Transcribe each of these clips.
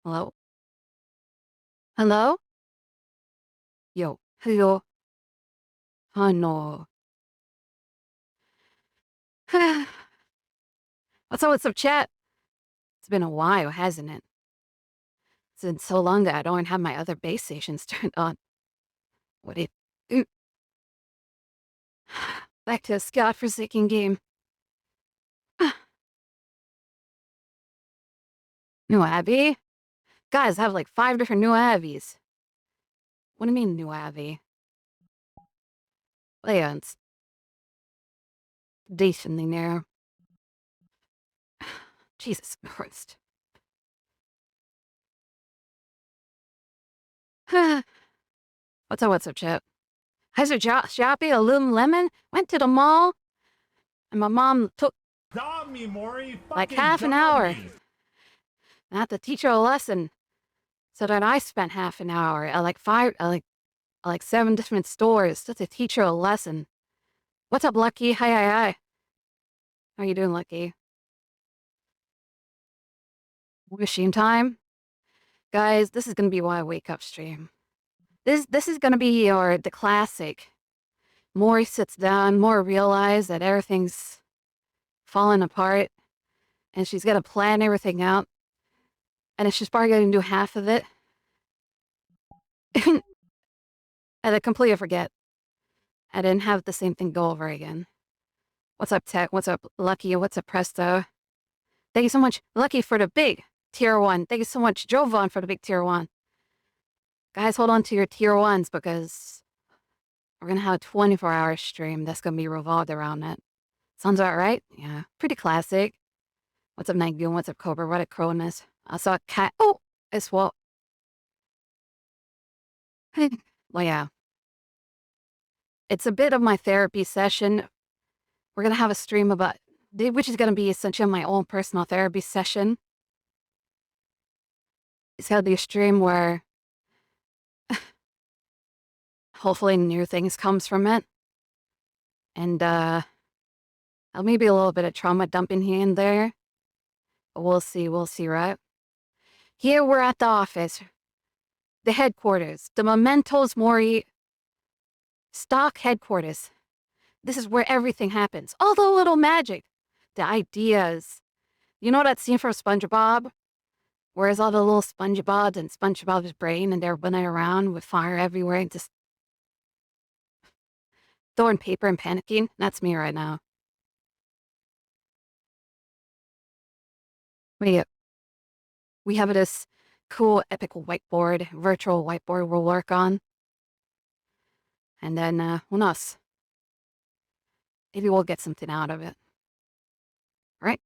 Hello? Hello? Yo. Hello? Oh, no. What's up, chat? It's been a while, hasn't it? It's been so long that I don't have my other base stations turned on. What it... Ooh. Back to this godforsaken game. New Abbey? Guys, I have like 5 different new Abbeys. What do you mean, new Abbey? Well, yeah, it's decently narrow. Jesus Christ. what's up, chat? How's your shopping? A little lemon? Went to the mall, and my mom took Dom me, Maury. like Fucking half an dom hour. me. I had to teach her a lesson. So then I spent half an hour at like 7 different stores just to teach her a lesson. What's up, Lucky? Hi. How you doing, Lucky? Machine time? Guys, this is gonna be why I wake up stream. This is gonna be the classic. Maury sits down, Maury realizes that everything's falling apart, and she's gonna plan everything out, and she's probably gonna do half of it. And I completely forget. I didn't have the same thing go over again. What's up, Tech? What's up, Lucky? What's up, Presto? Thank you so much, Lucky, for the big tier 1. Thank you so much, Jovan, for the big tier 1. Guys, hold on to your tier 1s because we're going to have a 24-hour stream that's going to be revolved around it. Sounds about right? Yeah, pretty classic. What's up, Night Goon? What's up, Cobra? What a Cronus. I saw a cat. Oh, it's well. Well, yeah. It's a bit of my therapy session. We're going to have a stream about, which is going to be essentially my own personal therapy session. It's going to be a stream where hopefully new things comes from it. And, maybe a little bit of trauma dumping here and there. But we'll see, right? Here we're at the office. The headquarters. The Mementos Mori stock headquarters. This is where everything happens. All the little magic. The ideas. You know that scene from SpongeBob? Where's all the little SpongeBobs and SpongeBob's brain and they're running around with fire everywhere and just throwing paper and panicking? That's me right now. We have this cool epic whiteboard, virtual whiteboard we'll work on. And then, who knows? Maybe we'll get something out of it. Right?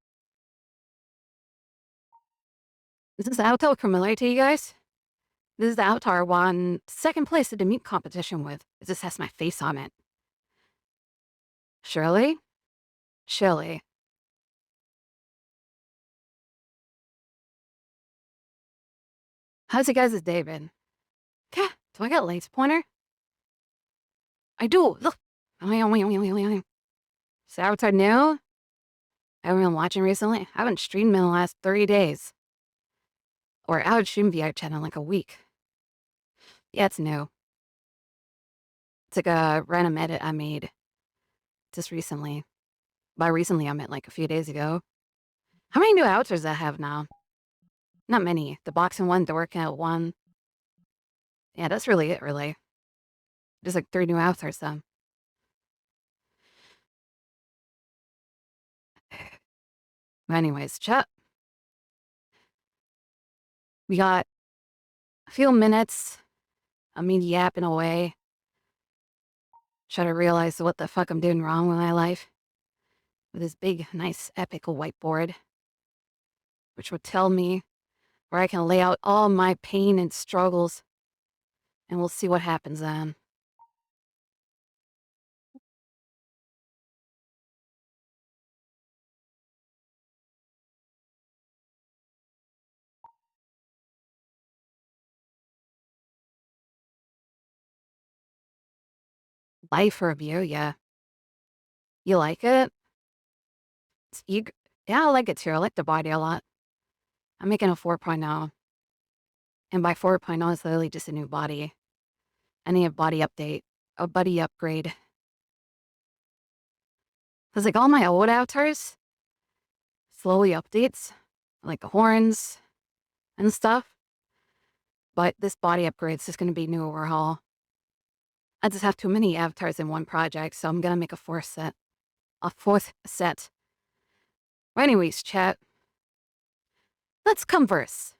Is this avatar familiar to you guys? This is the avatar won 2nd place at the meat competition with. It just has my face on it. Shirley? Shirley. How's you guys' day been? Do I got laser pointer? I do. Look. Is the avatar new? I haven't been watching recently. I haven't streamed in the last 30 days. Or I haven't streamed VR chat in like a week. Yeah, it's new. It's like a random edit I made just recently. By recently, I meant like a few days ago. How many new avatars do I have now? Not many. The boxing one, the workout one. Yeah, that's really it, really. Just like 3 new avatars, though. Anyways, chat. We got a few minutes of me yapping away. Try to realize what the fuck I'm doing wrong with my life. With this big, nice, epic whiteboard. Which would tell me where I can lay out all my pain and struggles. And we'll see what happens then. Life review, yeah. You like it? Yeah, I like it too. I like the body a lot. I'm making a 4.0. And by 4.0, it's literally just a new body. I need a body update, a body upgrade. Because, like, all my old avatars slowly updates, like the horns and stuff. But this body upgrade's just going to be new overhaul. I just have too many avatars in one project, so I'm going to make a fourth set. Well, anyways, chat, let's converse.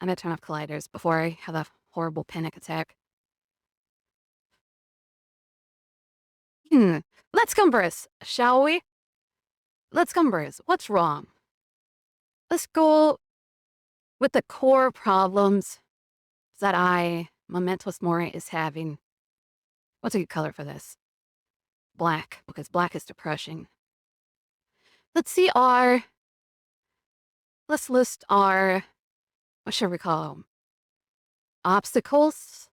I'm going to turn off colliders before I have a horrible panic attack. Let's converse, shall we? Let's converse. What's wrong? Let's go with the core problems that Mementos Mori, is having. What's a good color for this? Black, because black is depression. Let's list our, what should we call them? Obstacles?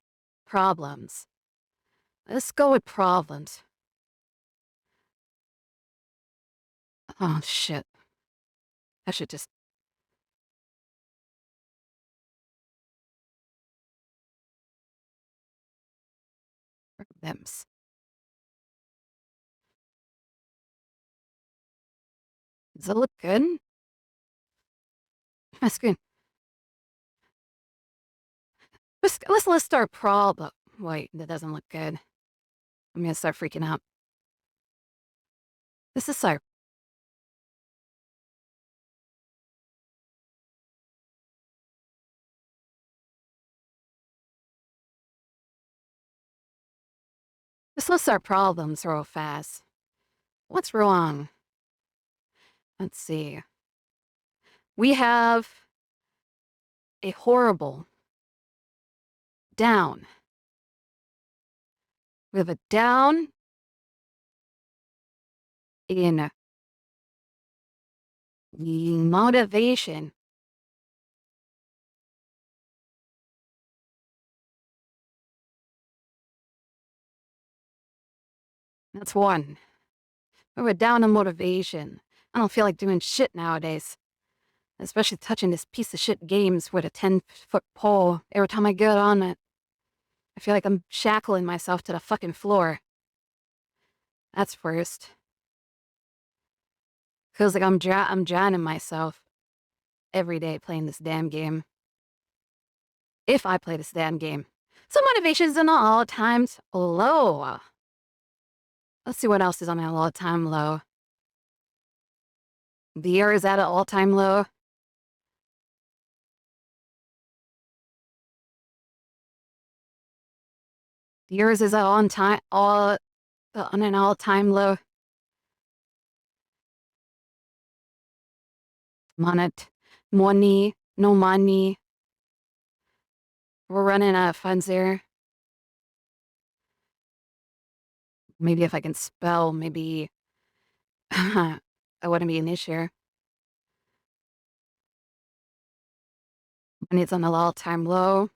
Problems. Let's go with problems. Oh, shit. I should just... Thems. Does it look good? My screen. Let's list our problem. Wait, that doesn't look good. I'm gonna start freaking out. This is our... Let's list our problems real fast. What's wrong? Let's see. We have a horrible down. We have a down in the motivation. That's one. We have a down in motivation. I don't feel like doing shit nowadays. Especially touching this piece of shit games with a 10-foot pole. Every time I get on it, I feel like I'm shackling myself to the fucking floor. That's first. Feels like I'm drowning myself every day playing this damn game. If I play this damn game. So motivation's on all times low. Let's see what else is on an all-time low. The year is at an all-time low. Yours is on an all-time low. Money, no money. We're running out of funds here. Maybe if I can spell, maybe I wouldn't be an issue. Money's on an all-time low.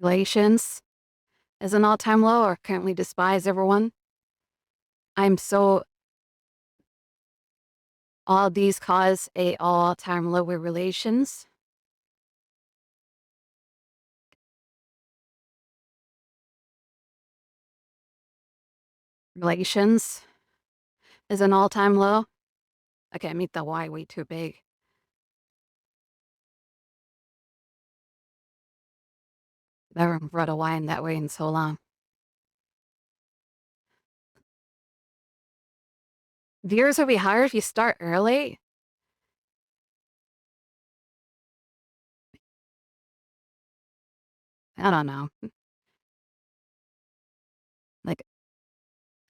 Relations is an all-time low, or currently despise everyone. All these cause a all-time low with relations. Relations is an all-time low. Okay, I made the Y way too big. Never read a Y in that way in so long. Viewers will be higher if you start early. I don't know. Like,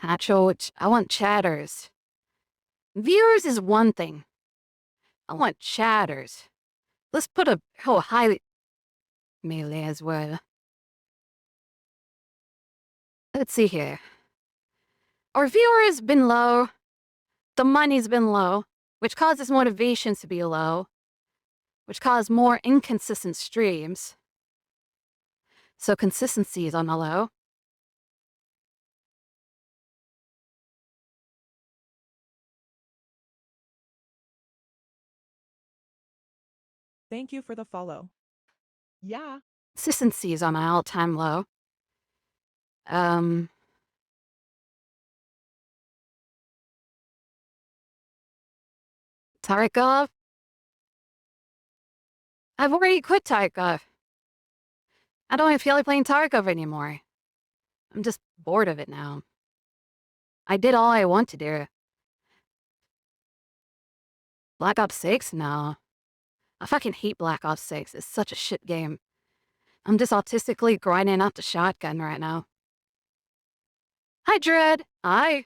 actual, I want chatters. Viewers is one thing. I want chatters. Let's put a high melee as well. Let's see here. Our viewers been low. The money's been low, which causes motivations to be low, which cause more inconsistent streams. So consistency is on the low. Thank you for the follow. Yeah. Consistency is on my all-time low. Tarkov? I've already quit Tarkov. I don't even feel like playing Tarkov anymore. I'm just bored of it now. I did all I want to do. Black Ops 6? No. I fucking hate Black Ops 6. It's such a shit game. I'm just autistically grinding out the shotgun right now. Hi, Dread. Hi.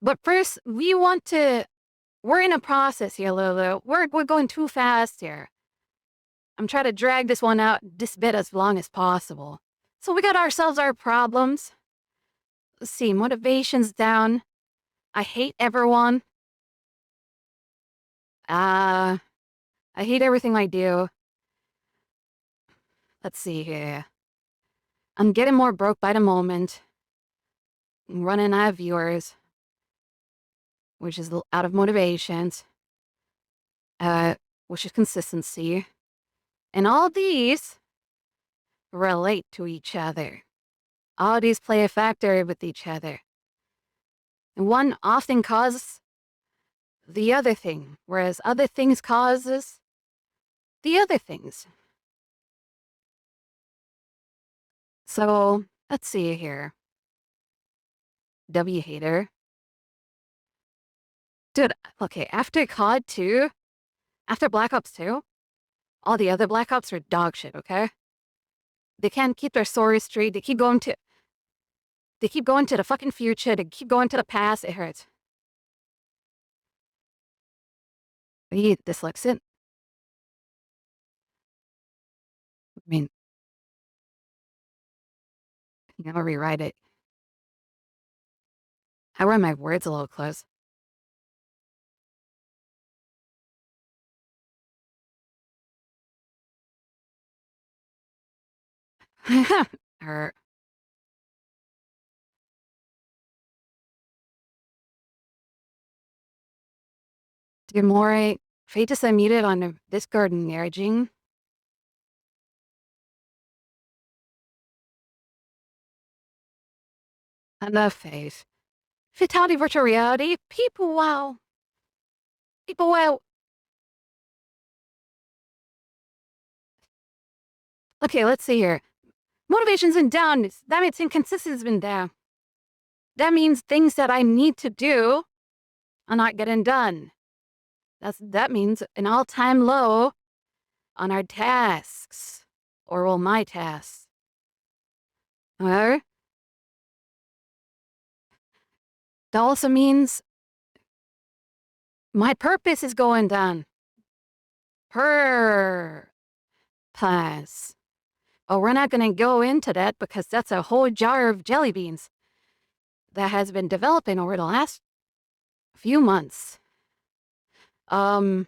But first, we're in a process here, Lulu. We're going too fast here. I'm trying to drag this one out this bit as long as possible. So we got ourselves our problems. Let's see, motivation's down. I hate everyone. I hate everything I do. Let's see here. I'm getting more broke by the moment. I'm running out of viewers, which is out of motivations, which is consistency. And all these relate to each other. All these play a factor with each other. And one often causes the other thing, whereas other things causes the other things. So, let's see here. W hater. Dude, okay, after COD 2, after Black Ops 2, all the other Black Ops are dog shit, okay? They can't keep their story straight. They keep going to the fucking future. They keep going to the past. It hurts. Are you dyslexic? I mean, you gotta rewrite it. I write my words a little close. Or Dear More, Fate is unmuted on the Discord and Yarjing. Enough face. Fatality virtual reality. People wow. People wow. Okay, let's see here. Motivation's been down. That means inconsistency's been down. That means things that I need to do are not getting done. That means an all-time low on our tasks. Or well, my tasks. Or that also means my purpose is going down. Pass. Oh, we're not going to go into that because that's a whole jar of jelly beans that has been developing over the last few months. Man,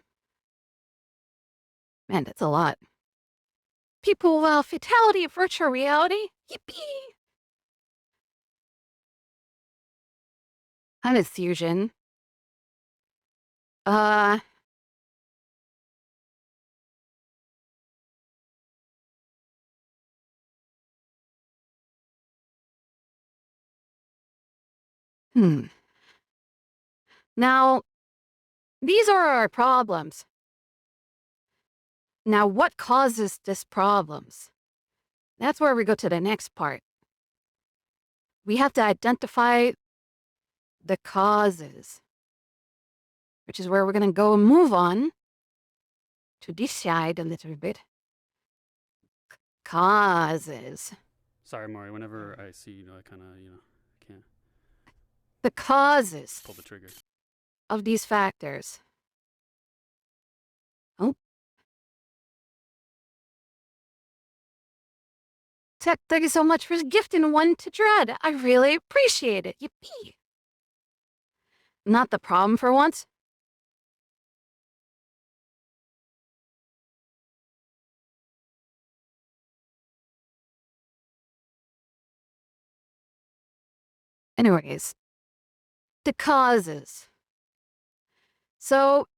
that's a lot. People, fatality, virtual reality. Yippee! I'm a fusion. Now, these are our problems. Now, what causes these problems? That's where we go to the next part. We have to identify the causes, which is where we're going to go and move on to decide a little bit. Causes. Sorry, Maury. Whenever I see you, I kind of, can't The causes pull the trigger. of these factors. Oh. Tech, thank you so much for gifting one to Dread. I really appreciate it. Yippee. Not the problem for once. Anyways, the causes. So,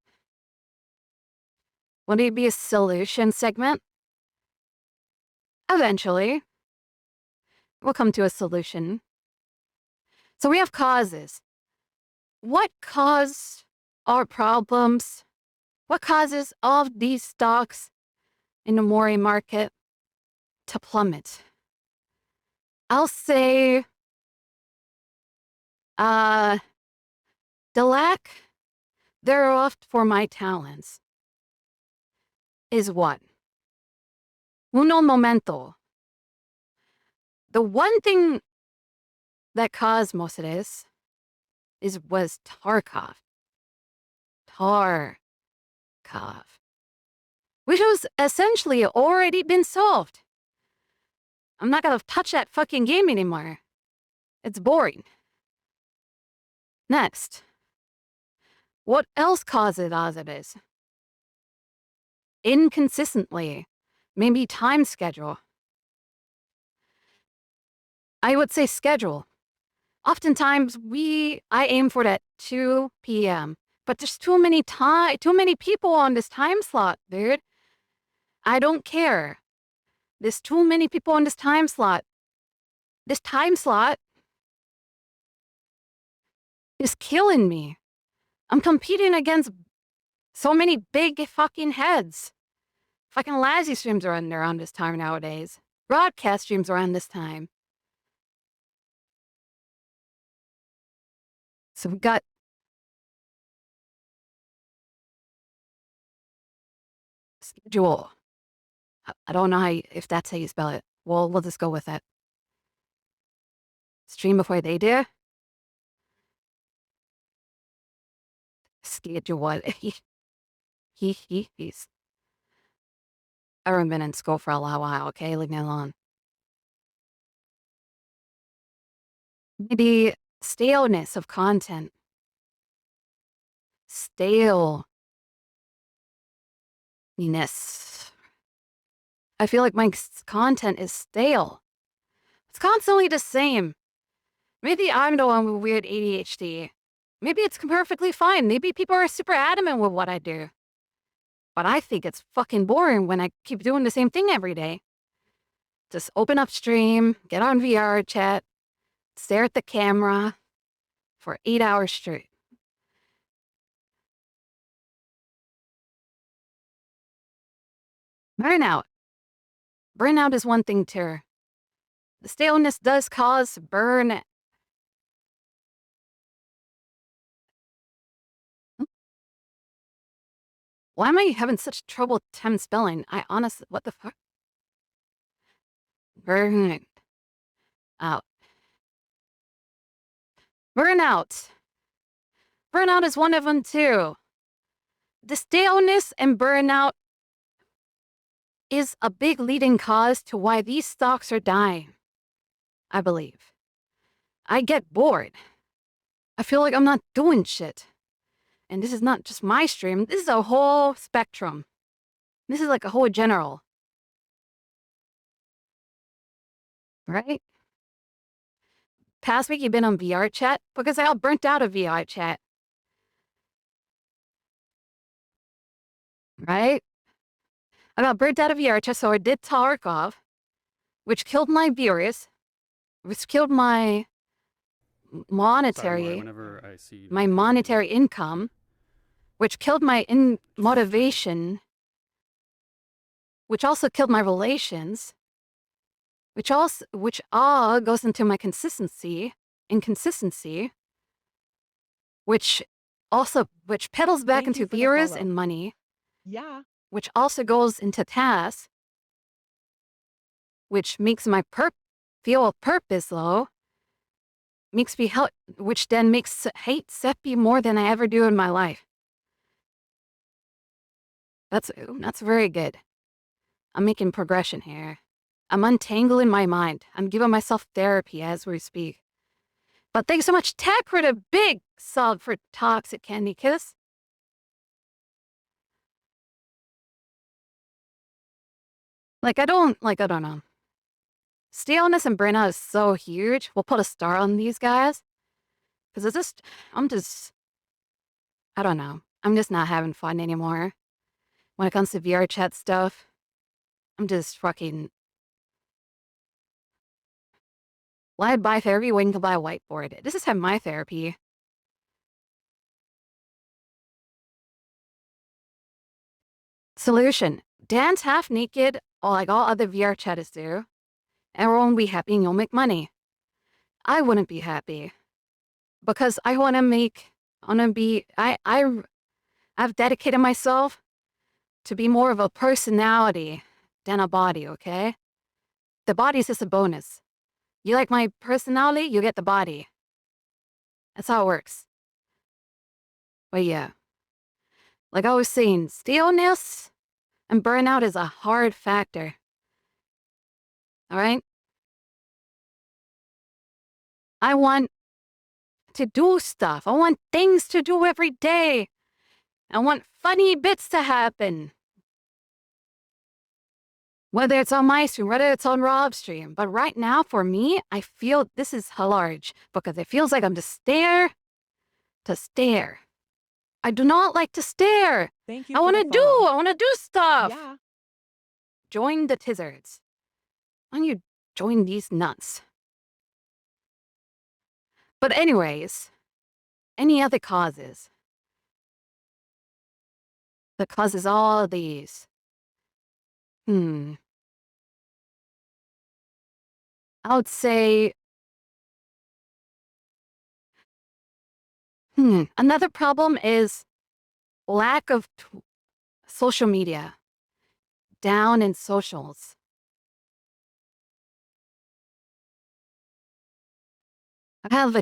Will it be a solution segment? Eventually, we'll come to a solution. So we have causes. What caused our problems? What causes all of these stocks in the Mori market to plummet? I'll say the lack thereof for my talents is what? Uno momento. The one thing that caused most of this was Tarkov. Tarkov. Which was essentially already been solved. I'm not gonna touch that fucking game anymore. It's boring. Next. What else causes all of this? Inconsistently. Maybe time schedule. I would say schedule. Oftentimes I aim for that 2 p.m. But there's too many people on this time slot, dude. I don't care. There's too many people on this time slot. This time slot is killing me. I'm competing against so many big fucking heads. Fucking Lazzy streams are around this time nowadays. Broadcast streams around this time. So we got schedule. I don't know if that's how you spell it. Well, we'll just go with it. Stream before they do. Schedule. He's. I haven't been in school for a while, okay? Leave me alone. Maybe staleness of content. Staleness. I feel like my content is stale. It's constantly the same. Maybe I'm the one with weird ADHD. Maybe it's perfectly fine. Maybe people are super adamant with what I do. But I think it's fucking boring when I keep doing the same thing every day. Just open up stream, get on VR chat, stare at the camera for 8 hours straight. Burnout. Burnout is one thing too. The staleness does cause burn. Why am I having such trouble time spelling? I honestly, what the fuck? Burnout. Burnout. Burnout is one of them too. The staleness and burnout is a big leading cause to why these stocks are dying, I believe. I get bored. I feel like I'm not doing shit. And this is not just my stream. This is a whole spectrum. This is like a whole general. Right? Past week you've been on VR chat because I got burnt out of VR chat. Right? I got burnt out of VR chat, so I did Tarkov, which killed my viewers, which killed my monetary, Whenever I see my monetary income, which killed my motivation, which also killed my relations, which all goes into my inconsistency, which pedals back Thank you into for the viewers follow. and money, Yeah. which also goes into tasks, which makes my feel purpose low, which then makes hate Seppi more than I ever do in my life. That's very good. I'm making progression here. I'm untangling my mind. I'm giving myself therapy as we speak. But thanks so much, Tech, for the big sub for Toxic Candy Kiss. I don't know. Staleness and burnout is so huge. We'll put a star on these guys. Because I don't know. I'm just not having fun anymore. when it comes to VR chat stuff. I'm just fucking why buy therapy when you can buy a whiteboard? This is my therapy. Solution. Dance half naked, or like all other VR chatters do. Everyone will be happy and you'll make money. I wouldn't be happy. Because I want to I've dedicated myself to be more of a personality than a body, okay? The body is just a bonus. You like my personality, you get the body. That's how it works. But yeah. Like I was saying, stillness and burnout is a hard factor. All right? I want to do stuff. I want things to do every day. I want funny bits to happen. Whether it's on my stream, whether it's on Rob's stream. But right now, for me, I feel this is large because it feels like I'm just stare to stare. I do not like to stare. Thank you. I want to do. I want to do stuff. Yeah. Join the Tizzards. Why don't you join these nuts? But anyways, any other causes? The causes all these. I would say, another problem is lack of social media. Down in socials. I have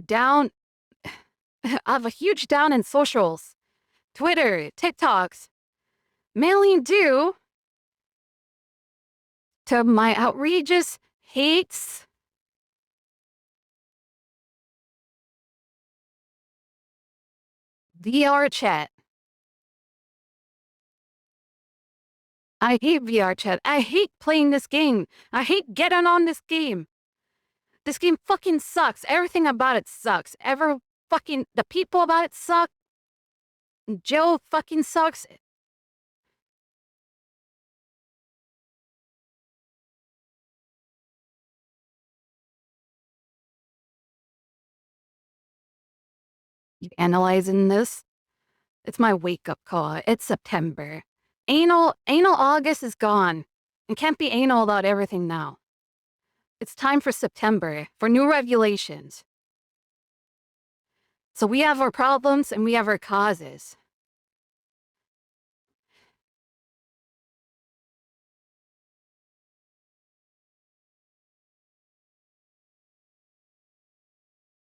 a huge down in socials. Twitter, TikToks. Mainly due to my outrageous hates VR chat. I hate VR chat. I hate playing this game. I hate getting on this game. This game fucking sucks. Everything about it sucks. The people about it suck. Joe fucking sucks. You analyzing this? It's my wake-up call. It's September. Anal August is gone. It can't be anal about everything now. It's time for September, for new revelations. So we have our problems and we have our causes.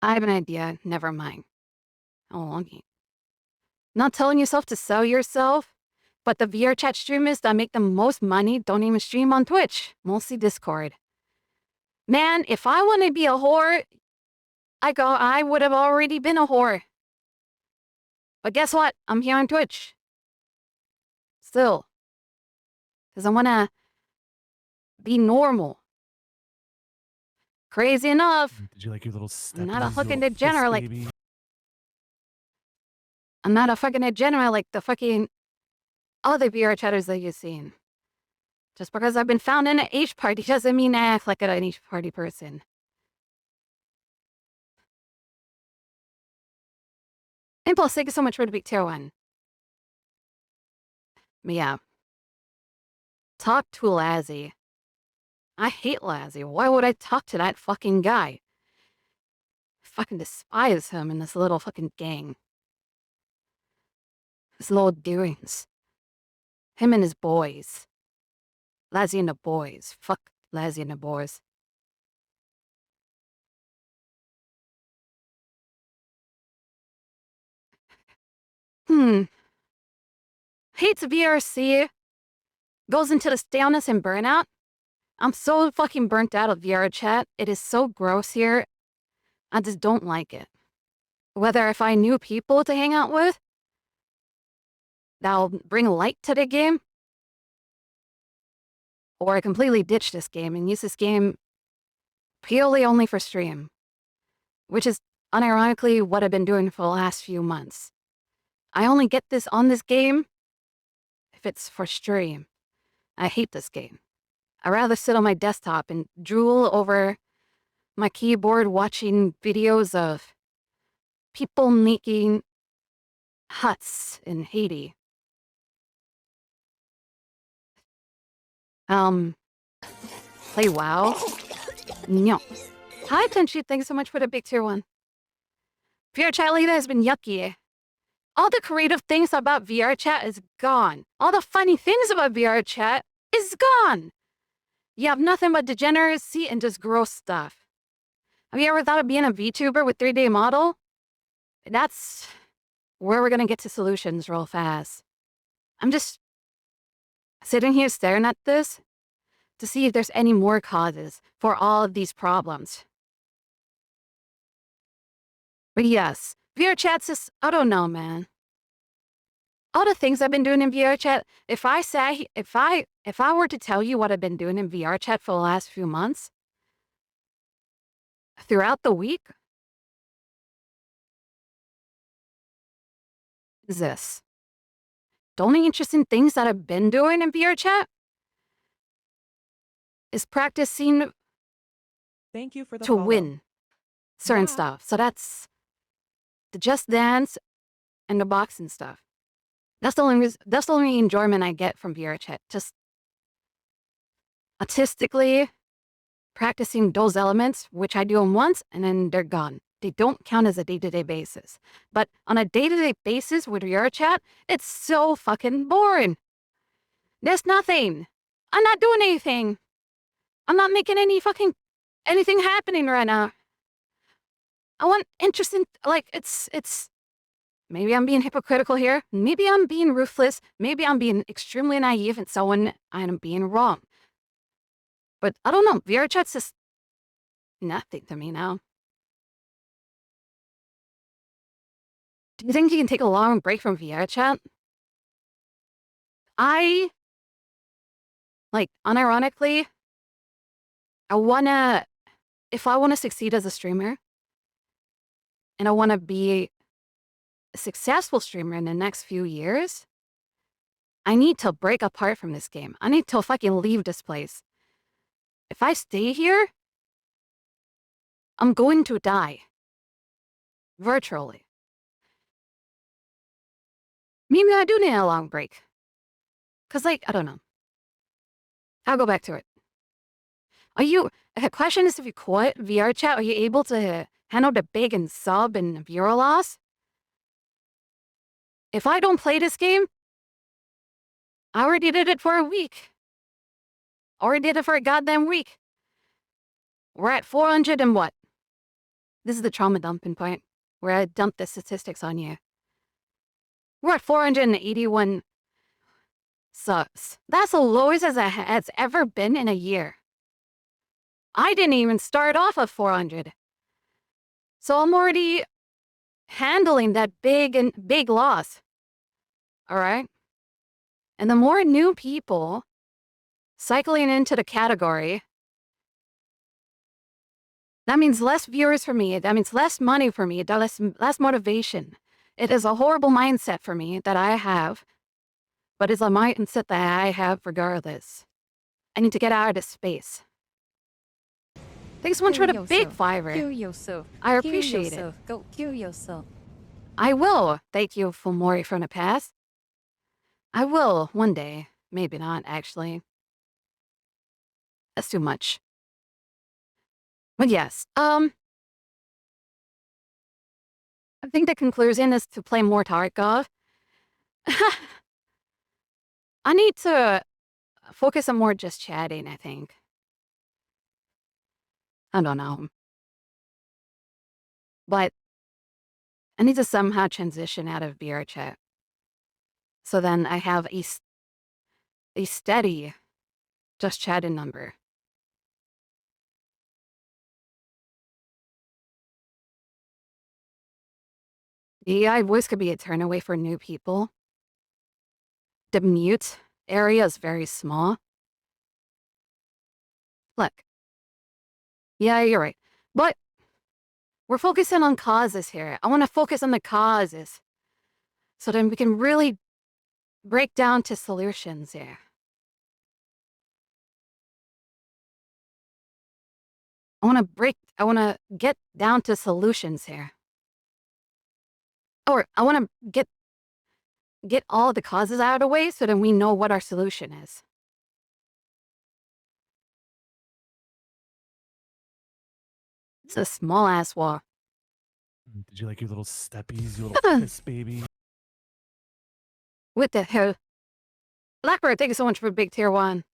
I have an idea. Never mind. Oh, okay. Not telling yourself to sell yourself, but the VR chat streamers that make the most money don't even stream on Twitch, mostly Discord. Man, if I want to be a whore, I would have already been a whore. But guess what? I'm here on Twitch. Still. Because I want to be normal. Crazy enough. Did you like your little step? I'm not a fucking degenerate like... I'm not a fucking degenerate like the fucking other VR chatters that you've seen. Just because I've been found in an H party doesn't mean I act like an H party person. Impulse, thank you so much for the big tier 1. But yeah. Talk to Lazzy. I hate Lazzy. Why would I talk to that fucking guy? I fucking despise him and this little fucking gang. His little doings. Him and his boys. Lazzy and the boys. Fuck Lazzy and the boys. Hates VRC. Goes into the staleness and burnout. I'm so fucking burnt out of VR chat. It is so gross here. I just don't like it. Whether I find new people to hang out with, that'll bring light to the game, or I completely ditch this game and use this game purely only for stream, which is unironically what I've been doing for the last few months. I only get this on this game if if it's for stream. I hate this game. I'd rather sit on my desktop and drool over my keyboard watching videos of people making huts in Haiti. Play WoW? No. Hi, Tenchi. Thanks so much for the big tier 1. VR chat leader has been yucky. All the creative things about VR chat is gone. All the funny things about VR chat is gone. You have nothing but degeneracy and just gross stuff. Have you ever thought of being a VTuber with 3D model? That's where we're gonna get to solutions real fast. I'm just sitting here staring at this to see if there's any more causes for all of these problems. But yes, VR chat's just, I don't know, man. All the things I've been doing in VR chat, if I were to tell you what I've been doing in VR chat for the last few months, throughout the week, is this. The only interesting things that I've been doing in VR chat is practicing Thank you for the to follow. win certain Yeah. stuff. So that's the Just Dance and the boxing stuff. That's the only enjoyment I get from VR chat. Just artistically practicing those elements, which I do them once and then they're gone. They don't count as a day-to-day basis. But on a day-to-day basis with VR chat, it's so fucking boring. There's nothing. I'm not doing anything. I'm not making anything happening right now. I want interesting, like, it's, maybe I'm being hypocritical here. Maybe I'm being ruthless. Maybe I'm being extremely naive and so on. I'm being wrong. But I don't know. VR chat's just nothing to me now. Do you think you can take a long break from VR chat? Unironically, if I wanna succeed as a streamer, and I wanna be a successful streamer in the next few years, I need to break apart from this game. I need to fucking leave this place. If I stay here, I'm going to die. Virtually. Maybe I do need a long break. 'Cause, like, I don't know. I'll go back to it. The question is, if you quit VR chat, are you able to handle the big and sub and viewer loss? If I don't play this game, I already did it for a week. Already did it for a goddamn week. We're at 400 and what? This is the trauma dumping point, where I dump the statistics on you. We're at 481 subs. That's the lowest as it's ever been in a year. I didn't even start off at 400. So I'm already handling that big loss. All right? And the more new people cycling into the category, that means less viewers for me. That means less money for me. Less motivation. It is a horrible mindset for me that I have, but it's a mindset that I have regardless. I need to get out of this space. Thanks so much for the big fiver. Kill yourself. I appreciate Kill yourself. Go kill yourself. I will. Thank you for Mori from the past. I will one day. Maybe not, actually. That's too much. But yes, I think the conclusion is to play more Tarkov. I need to focus on more just chatting, I think. I don't know. But I need to somehow transition out of VR chat. So then I have a steady just chatting number. AI voice could be a turn away for new people. The mute area is very small. Look. Yeah, you're right. But we're focusing on causes here. I want to focus on the causes. So then we can really break down to solutions here. I want to get down to solutions here. Or I want to get all the causes out of the way so that we know what our solution is. It's a small ass wall. Did you like your little steppies, your little piss baby? What the hell? Blackbird, thank you so much for Big Tier 1.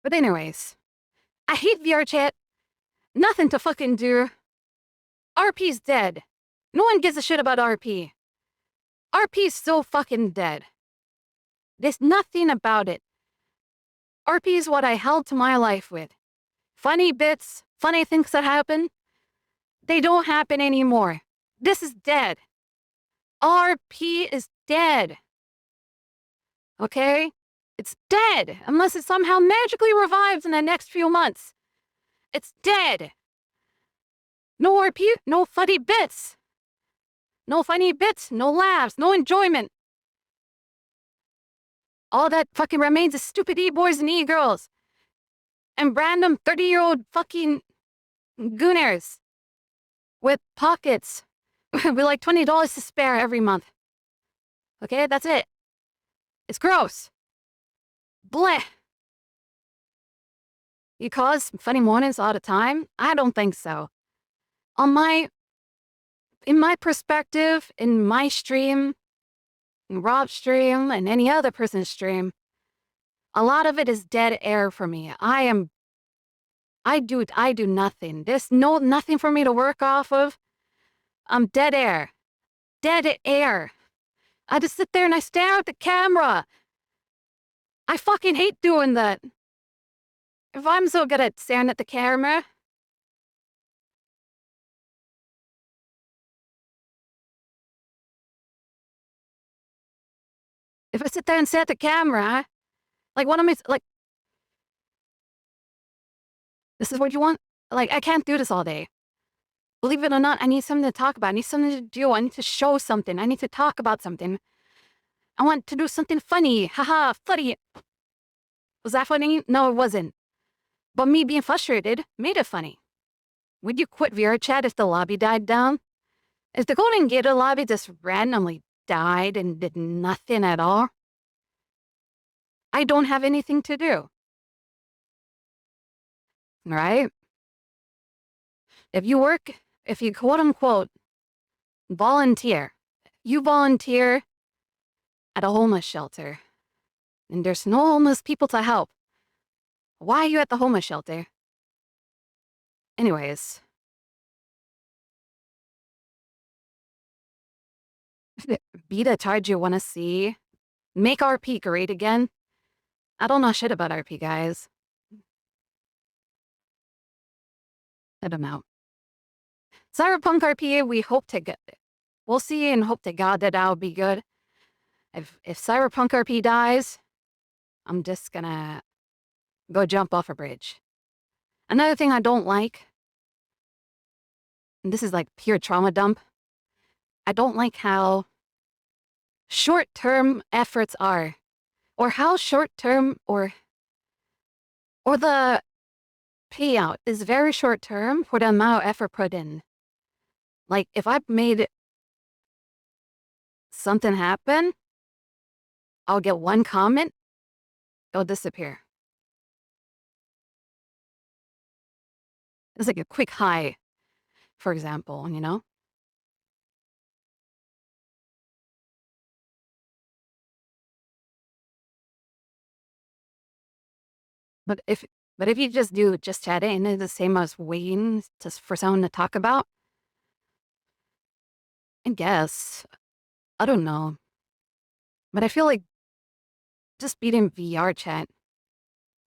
But anyways, I hate VR chat. Nothing to fucking do. RP's dead. No one gives a shit about RP. RP's so fucking dead. There's nothing about it. RP is what I held to my life with. Funny bits, funny things that happen, they don't happen anymore. This is dead. RP is dead. Okay? It's dead, unless it somehow magically revives in the next few months. It's dead. No RP, no funny bits. No funny bits, no laughs, no enjoyment. All that fucking remains is stupid e-boys and e-girls. And random 30-year-old fucking gooners with pockets with like $20 to spare every month. Okay, that's it. It's gross. Bleh. You cause funny mornings all the time? I don't think so. In my perspective, in my stream, in Rob's stream, and any other person's stream, a lot of it is dead air for me. I do nothing. There's nothing for me to work off of. I'm dead air. Dead air. I just sit there and I stare at the camera. I fucking hate doing that. If I'm so good at staring at the camera. If I sit there and stare at the camera, like what am I, like, this is what you want? Like, I can't do this all day. Believe it or not, I need something to talk about. I need something to do. I need to show something. I need to talk about something. I want to do something funny. Haha, funny. Was that funny? No, it wasn't. But me being frustrated made it funny. Would you quit VR chat if the lobby died down? If the Golden Gator lobby just randomly died and did nothing at all? I don't have anything to do. Right? If you quote unquote volunteer, you volunteer at a homeless shelter, and there's no homeless people to help. Why are you at the homeless shelter? Anyways. Be the charge you want to see. Make RP great again. I don't know shit about RP, guys. I don't know. Cyberpunk RP, we hope to get it. We'll see and hope to God that that'll be good. If Cyberpunk RP dies, I'm just gonna go jump off a bridge. Another thing I don't like, and this is like pure trauma dump, I don't like how short-term efforts are, or how short-term or the payout is very short-term for the amount of effort put in. Like, if I've made something happen, I'll get one comment, it'll disappear. It's like a quick high, for example, you know? But if you just do just chatting, it's the same as waiting just for someone to talk about. I guess. I don't know. But I feel like just beating VR chat,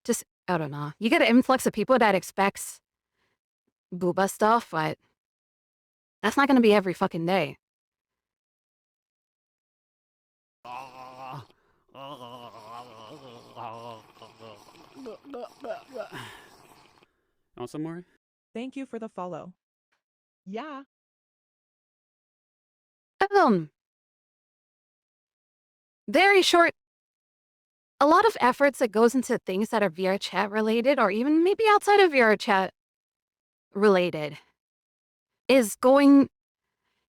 just, I don't know. You get an influx of people that expects booba stuff, but that's not going to be every fucking day. Want some more? Thank you for the follow. Yeah. Um, very short. A lot of efforts that goes into things that are VR chat related, or even maybe outside of VR chat related, is going.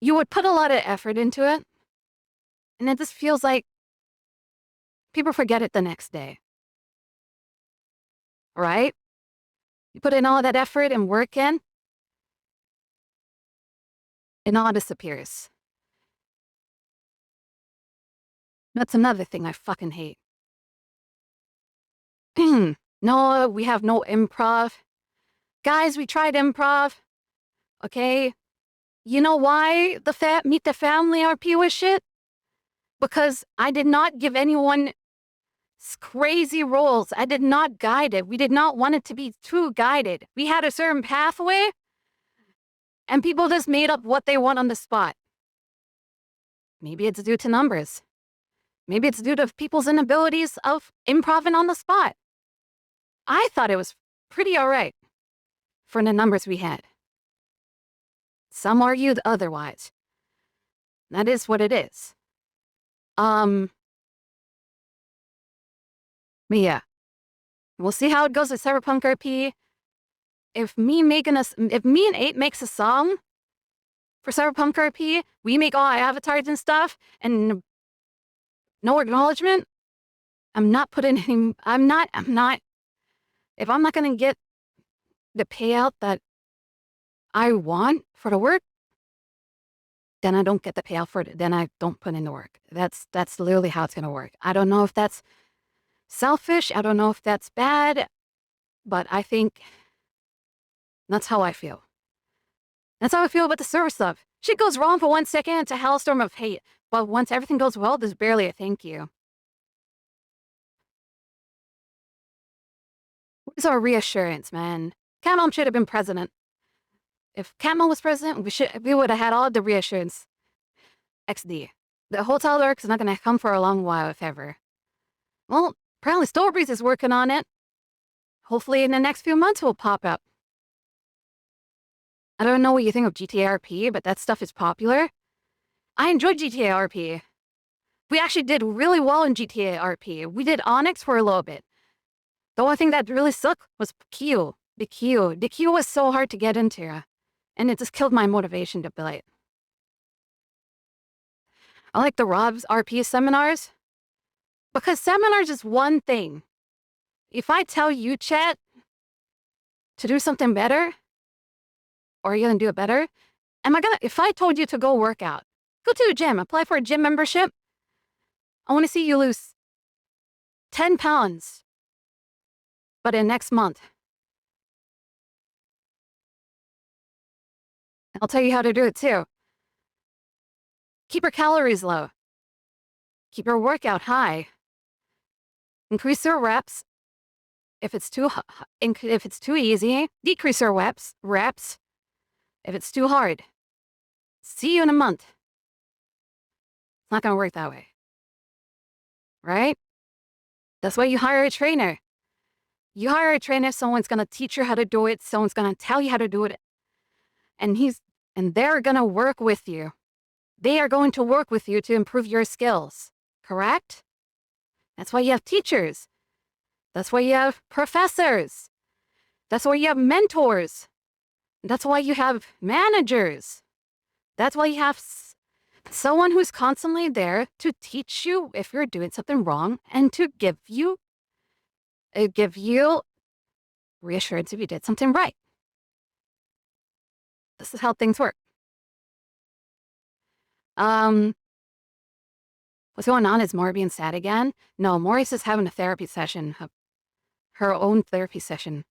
You would put a lot of effort into it, and it just feels like people forget it the next day. Right? You put in all that effort and work in, it all disappears. That's another thing I fucking hate. No, we have no improv. Guys, we tried improv. Okay? You know why the Meet the Family RP was shit? Because I did not give anyone crazy roles. I did not guide it. We did not want it to be too guided. We had a certain pathway, and people just made up what they want on the spot. Maybe it's due to numbers. Maybe it's due to people's inabilities of improving on the spot. I thought it was pretty all right for the numbers we had. Some argued otherwise. That is what it is. But yeah. We'll see how it goes with Cyberpunk RP. If me and 8 makes a song for Cyberpunk RP, we make all our avatars and stuff, and no acknowledgement, I'm not putting any, I'm not, if I'm not gonna get the payout that I want for the work, then I don't get the payout for it, then I don't put in the work. That's literally how it's gonna work. I don't know if that's selfish, I don't know if that's bad, but I think that's how I feel. That's how I feel about the server stuff. Shit goes wrong for 1 second, it's a hellstorm of hate. But once everything goes well, there's barely a thank you. Where's our reassurance, man? Catmon should have been president. If Catmon was president, we would have had all the reassurance. XD. The hotel work's not gonna come for a long while, if ever. Well, apparently Starbreeze is working on it. Hopefully in the next few months it will pop up. I don't know what you think of GTA RP, but that stuff is popular. I enjoyed GTA RP. We actually did really well in GTA RP. We did Onyx for a little bit. The only thing that really sucked was Q. The Q was so hard to get into. And it just killed my motivation to play it. I like the Rob's RP seminars. Because seminars is one thing. If I tell you, chat, to do something better, or are you gonna do it better? If I told you to go work out, go to a gym, apply for a gym membership, I wanna see you lose 10 pounds, but in next month. I'll tell you how to do it too. Keep your calories low. Keep your workout high. Increase your reps. If it's too easy, decrease your reps. If it's too hard, see you in a month. It's not gonna work that way. Right? That's why you hire a trainer. You hire a trainer, someone's gonna teach you how to do it, someone's gonna tell you how to do it. And they're gonna work with you. They are going to work with you to improve your skills. Correct? That's why you have teachers. That's why you have professors. That's why you have mentors. That's why you have managers. That's why you have someone who's constantly there to teach you if you're doing something wrong and to give you reassurance if you did something right. This is how things work. What's going on? Is Mori being sad again? No, Mori's just having a therapy session. Her own therapy session.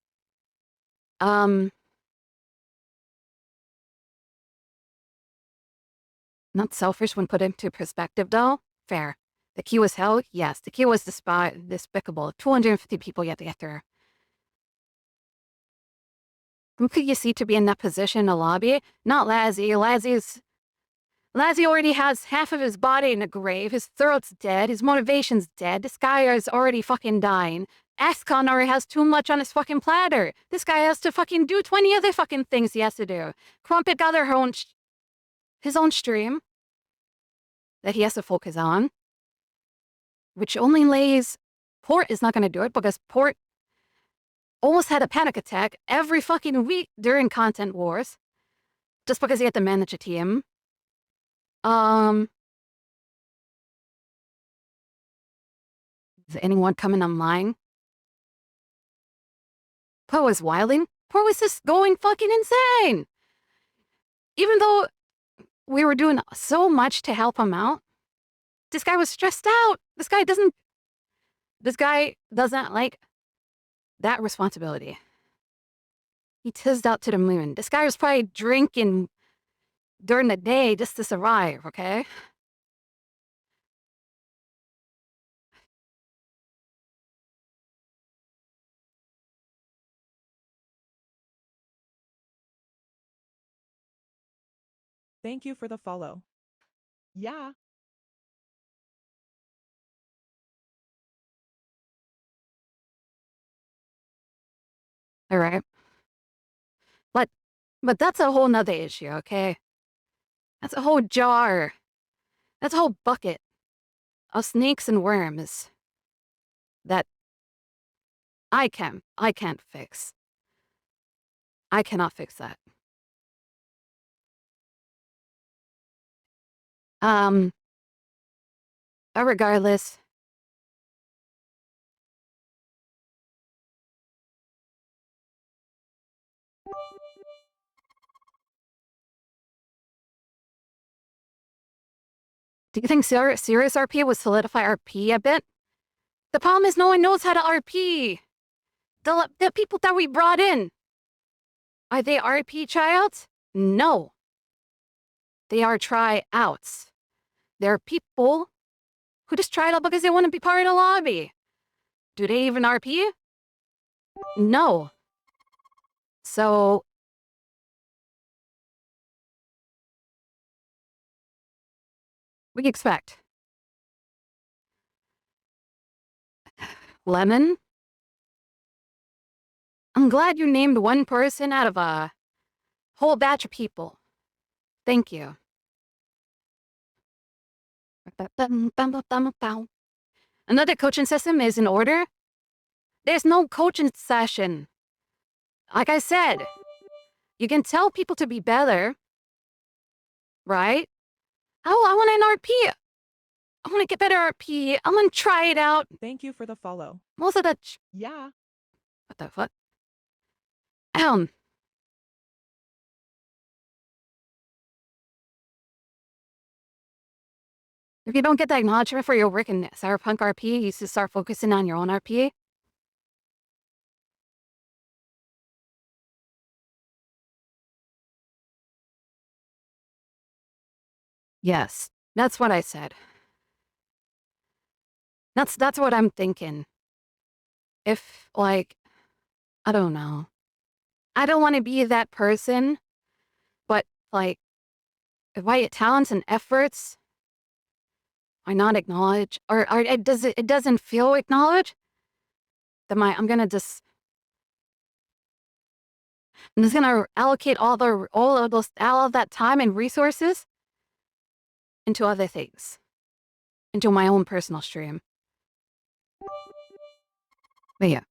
Not selfish when put into perspective, though. Fair. The queue was hell? Yes, the queue was despicable. 250 people you had to get through. Who could you see to be in that position in the lobby? Not Lazzy. Lazzy already has half of his body in the grave. His throat's dead. His motivation's dead. This guy is already fucking dying. Ascon already has too much on his fucking platter. This guy has to fucking do 20 other fucking things he has to do. Crumpet got his own stream that he has to focus on, which only lays... Port is not going to do it because Port almost had a panic attack every fucking week during Content Wars just because he had to manage a team. Is anyone coming online? Poe was wilding. Poe was just going fucking insane. Even though we were doing so much to help him out, this guy was stressed out. This guy doesn't like that responsibility. He tizzed out to the moon. This guy was probably drinking during the day just to survive, okay? Thank you for the follow. Yeah. All right. But that's a whole nother issue, okay? That's a whole jar. That's a whole bucket of snakes and worms that I can't fix. I cannot fix that. Regardless, do you think serious RP would solidify RP a bit? The problem is no one knows how to RP. The people that we brought in, are they RP tryouts? No. They are tryouts. They're people who just tried out because they want to be part of the lobby. Do they even RP? No. So... we expect. Lemon? I'm glad you named one person out of a whole batch of people. Thank you. Another coaching system is in order. There's no coaching session. Like I said, you can tell people to be better, right? Oh, I want an RP. I want to get better RP. I'm going to try it out. Thank you for the follow. Most of the... Yeah. What the fuck? If you don't get the acknowledgement for your work in Cyberpunk RP, you should start focusing on your own RP. Yes, that's what I said. That's what I'm thinking. If, like, I don't know. I don't want to be that person, but, like, if my talents and efforts are not acknowledged, or it doesn't feel acknowledged, then I'm just gonna allocate all of that time and resources into other things, into my own personal stream. But yeah,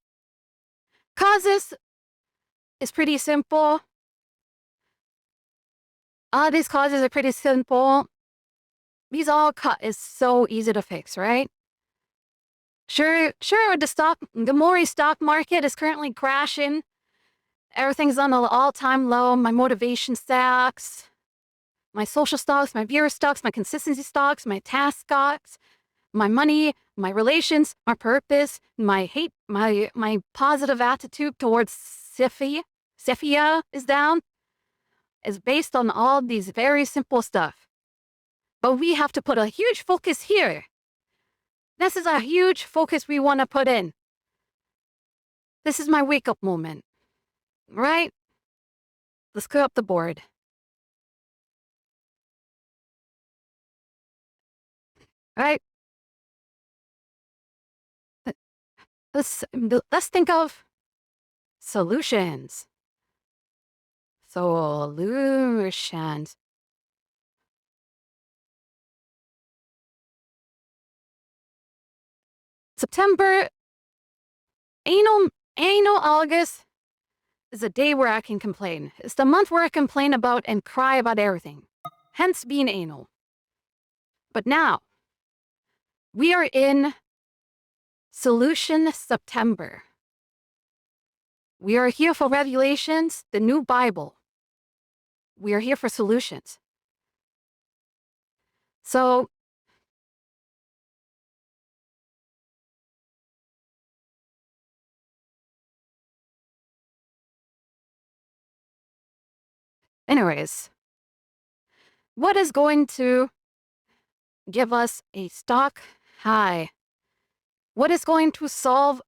causes is pretty simple. These causes are pretty simple. These all is so easy to fix, right? Sure, the Mori stock market is currently crashing. Everything's on an all-time low. My motivation stocks, my social stocks, my viewer stocks, my consistency stocks, my task stocks, my money, my relations, my purpose, my hate, my positive attitude towards Cephia is down. Is based on all these very simple stuff. But we have to put a huge focus here. This is a huge focus we want to put in. This is my wake-up moment. Right? Let's clear up the board. Right? let's think of solutions. Solutions. September, anal August is a day where I can complain. It's the month where I complain about and cry about everything. Hence being anal. But now, we are in Solution September. We are here for Revelations, the new Bible. We are here for solutions. So, anyways, what is going to give us a stock high? What is going to solve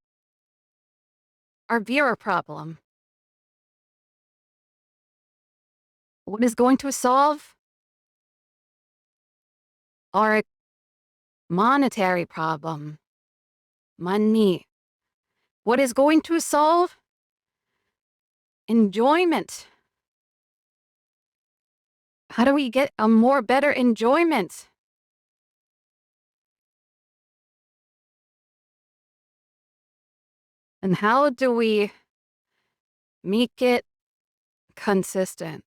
our Vera problem? What is going to solve our monetary problem? Money. What is going to solve enjoyment? How do we get a more better enjoyment? And how do we make it consistent?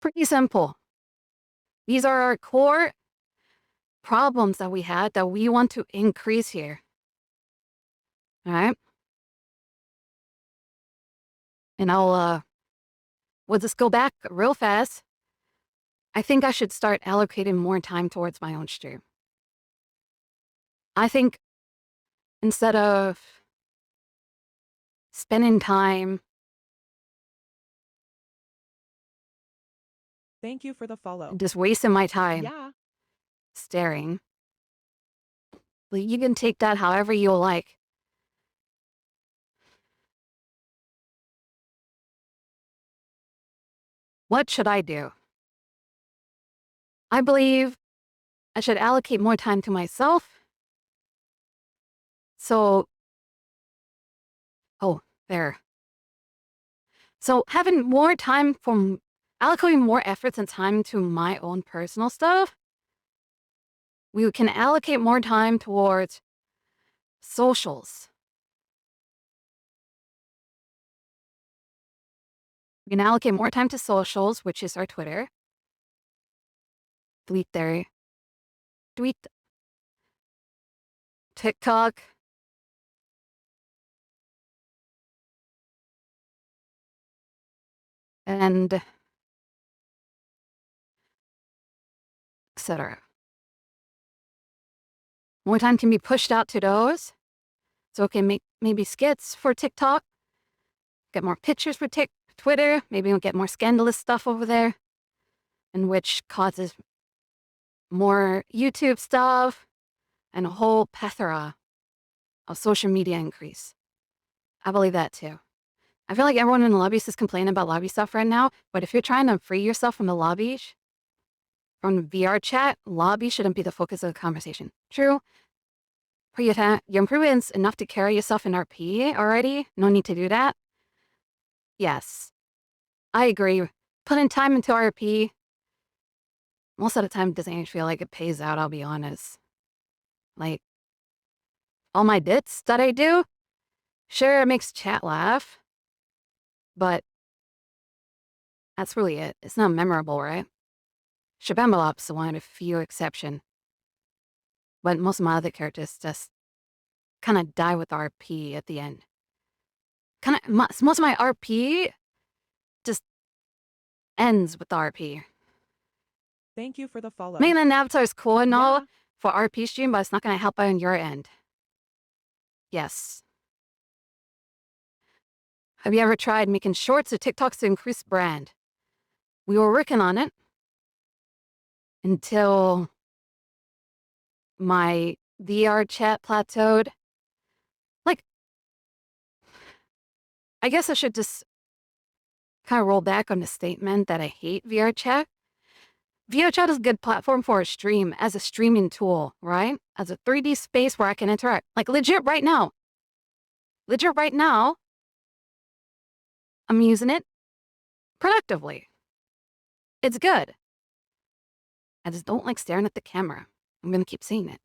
Pretty simple. These are our core problems that we had that we want to increase here. All right? And we'll just go back real fast. I think I should start allocating more time towards my own stream. I think instead of spending time Thank you for the follow. just wasting my time Yeah. staring, well, you can take that however you like. What should I do? I believe I should allocate more time to myself. So, there. So having more time allocating more efforts and time to my own personal stuff, we can allocate more time towards socials. We can allocate more time to socials, which is our Twitter. Tweet, TikTok. And etc. More time can be pushed out to those. So it can make maybe skits for TikTok, get more pictures for Twitter, maybe we'll get more scandalous stuff over there, and which causes more YouTube stuff and a whole plethora of social media increase. I believe that too. I feel like everyone in the lobbies is complaining about lobby stuff right now, but if you're trying to free yourself from the lobby, from VR chat, lobby shouldn't be the focus of the conversation. True. Your improvements enough to carry yourself in RP already. No need to do that. Yes, I agree. Putting time into RP, most of the time doesn't even feel like it pays out, I'll be honest. Like, all my bits that I do, sure, it makes chat laugh, but that's really it. It's not memorable, right? Shabambalop's the one with few exception. But most of my other characters just kind of die with RP at the end. Most of my RP just ends with RP. Thank you for the follow. Making an avatar is cool and all Yeah. for RP stream, but it's not going to help out on your end. Yes. Have you ever tried making shorts or TikToks to increase brand? We were working on it until my VR chat plateaued. Like, I guess I should just kind of roll back on the statement that I hate VRChat. VRChat is a good platform for a stream as a streaming tool, right? As a 3D space where I can interact. Like legit right now. Legit right now, I'm using it productively. It's good. I just don't like staring at the camera. I'm going to keep seeing it.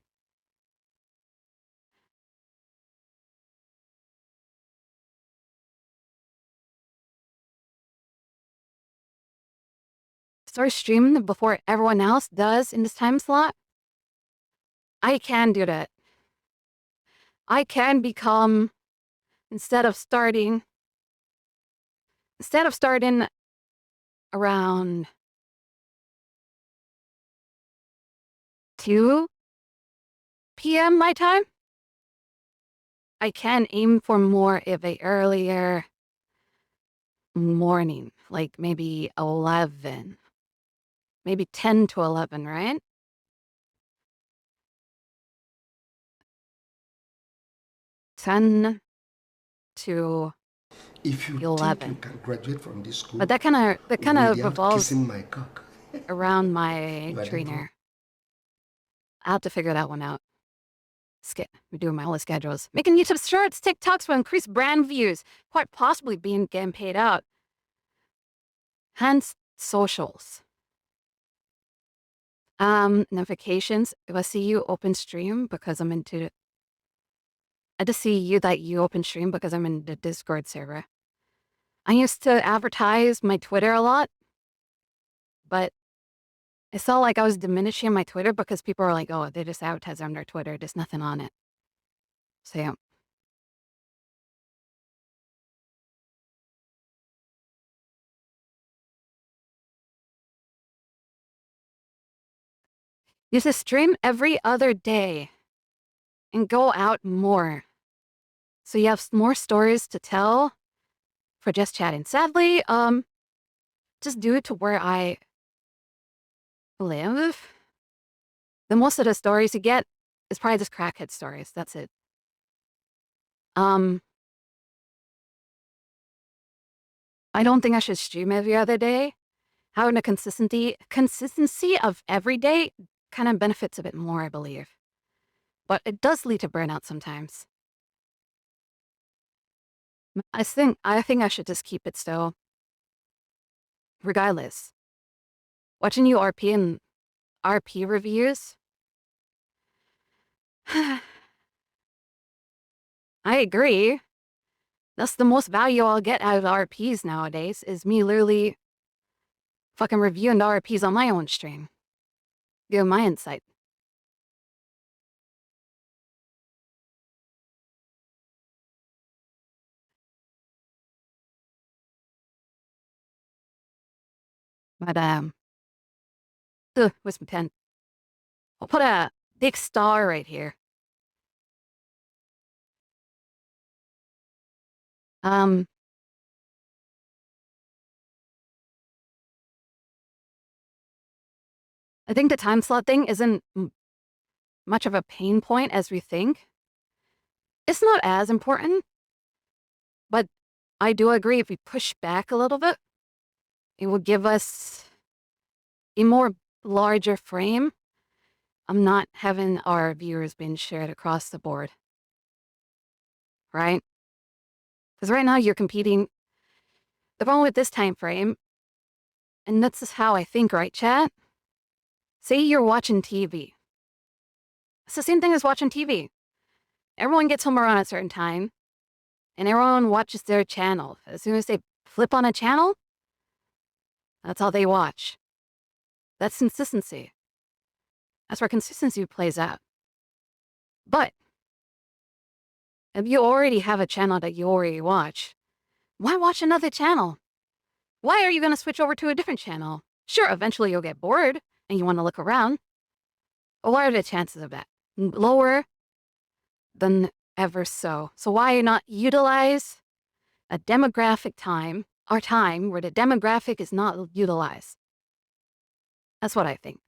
Start streaming before everyone else does in this time slot. I can do that. I can become, instead of starting around 2 p.m. my time, I can aim for more of a earlier morning, like maybe 11, maybe 10 to 11, right? Ten to If you 11. think you can graduate from this school, But that kind of without revolves kissing my cock, around my You are the trainer. I'll have to figure that one out. We're doing my own schedules. Making YouTube shorts, TikToks will increase brand views, quite possibly getting paid out. Hence, socials. Notifications. If I see you open stream because I'm into it. I just see you that you open stream because I'm in the Discord server. I used to advertise my Twitter a lot, but it felt like I was diminishing my Twitter because people are like, oh, they just advertise on their Twitter. There's nothing on it. So yeah. You should stream every other day and go out more. So you have more stories to tell for just chatting. Sadly, just due to where I live, the most of the stories you get is probably just crackhead stories. That's it. I don't think I should stream every other day. Having a consistency of every day kind of benefits a bit more, I believe. But it does lead to burnout sometimes. I think I should just keep it still. Regardless. Watching you RP and RP reviews. I agree. That's the most value I'll get out of RPs nowadays, is me literally fucking reviewing the RPs on my own stream. Give my insight. But, where's my pen? I'll put a big star right here. I think the time slot thing isn't much of a pain point as we think. It's not as important, but I do agree if we push back a little bit, it will give us a more larger frame. I'm not having our viewers being shared across the board, right? Because right now you're competing. The problem with this time frame, and that's just how I think, right, chat? Say you're watching TV. It's the same thing as watching TV. Everyone gets home around a certain time, and everyone watches their channel. As soon as they flip on a channel, that's all they watch. That's consistency. That's where consistency plays out. But if you already have a channel that you already watch, why watch another channel? Why are you going to switch over to a different channel? Sure, eventually you'll get bored and you want to look around. But what are the chances of that? Lower than ever so. So why not utilize a demographic time, our time, where the demographic is not utilized? That's what I think.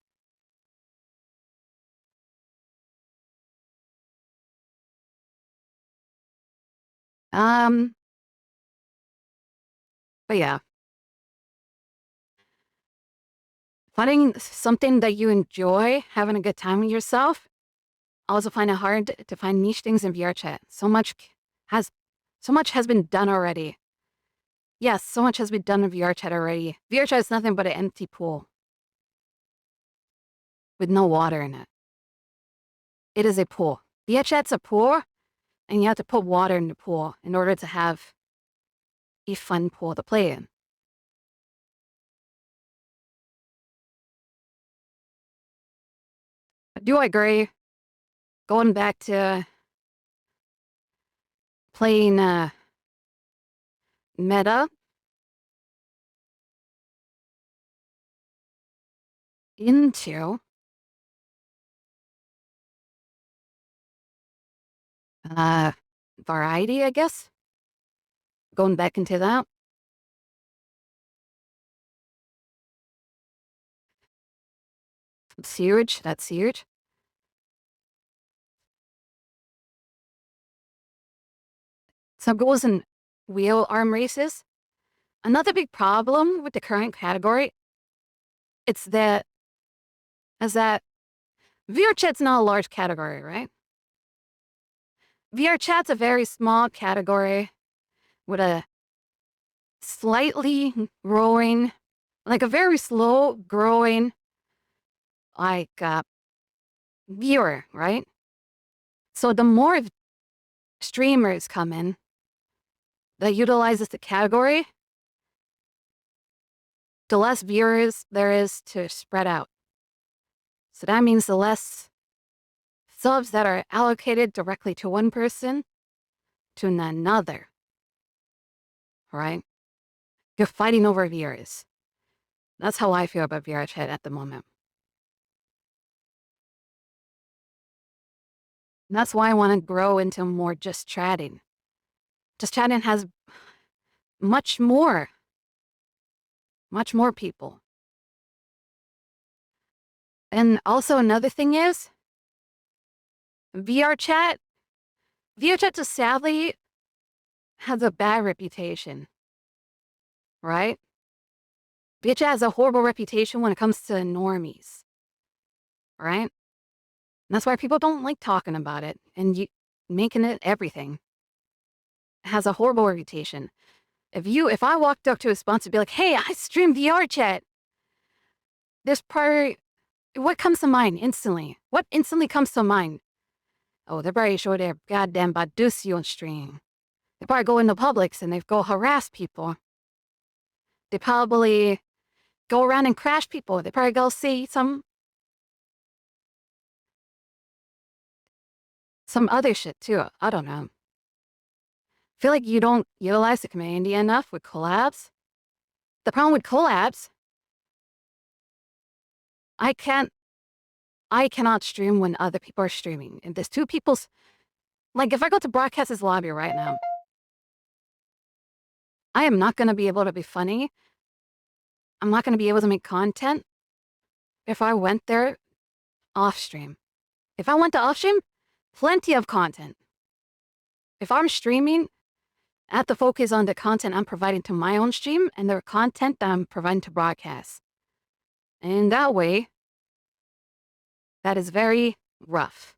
But yeah, Finding something that you enjoy, having a good time with yourself. I also find it hard to find niche things in VR chat. So much has been done already. Yes, so much has been done in VR chat already. VR chat is nothing but an empty pool with no water in it. It is a pool. VR chat's a pool, and you have to put water in the pool in order to have a fun pool to play in. Do I agree? Going back to playing meta into variety, I guess. Going back into that. Search, that's Search. Some goals in wheel arm races. Another big problem with the current category, is that VR chat's not a large category, right? VR chat's a very small category with a slightly growing, like a very slow growing, like viewer, right? So the more streamers come in that utilizes the category, the less viewers there is to spread out. So that means the less subs that are allocated directly to one person to another, right? You're fighting over viewers. That's how I feel about VR chat at the moment. And that's why I want to grow into more just chatting. Just chatting has much more people. And also another thing is, VR chat just sadly has a bad reputation, right? VR chat has a horrible reputation when it comes to normies, right? And that's why people don't like talking about it and making it everything. It has a horrible reputation. If I walked up to a sponsor and be like, hey, I stream VR chat, there's probably, what comes to mind instantly? What instantly comes to mind? Oh, they're probably show their goddamn Badussi on stream. They probably go into Publix and they go harass people. They probably go around and crash people. They probably go see some other shit too. I don't know. I feel like you don't utilize the community enough with collabs. The problem with collabs, I cannot stream when other people are streaming. If there's two people's, like if I go to Broadcast's lobby right now, I am not going to be able to be funny. I'm not going to be able to make content if I went there off stream. If I went to off stream, plenty of content. If I'm streaming, I have to focus on the content I'm providing to my own stream and the content that I'm providing to Broadcast. And in that way, that is very rough.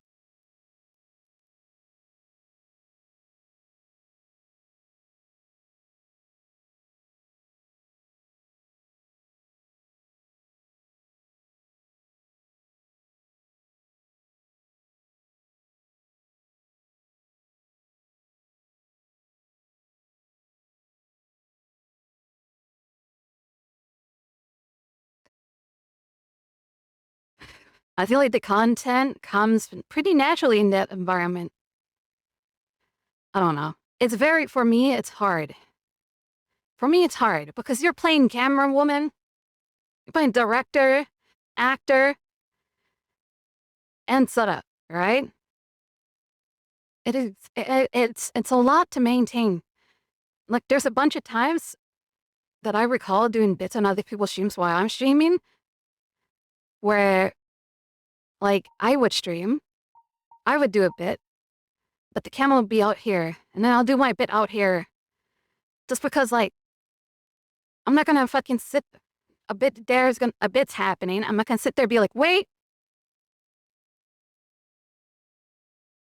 I feel like the content comes pretty naturally in that environment. I don't know. For me, it's hard. For me, it's hard because you're playing camera woman, you're playing director, actor, and setup, right? It's a lot to maintain. Like, there's a bunch of times that I recall doing bits on other people's streams while I'm streaming where, like, I would stream, I would do a bit, but the camera would be out here, and then I'll do my bit out here just because, like, I'm not gonna fucking sit a bit's happening. I'm not gonna sit there and be like, wait.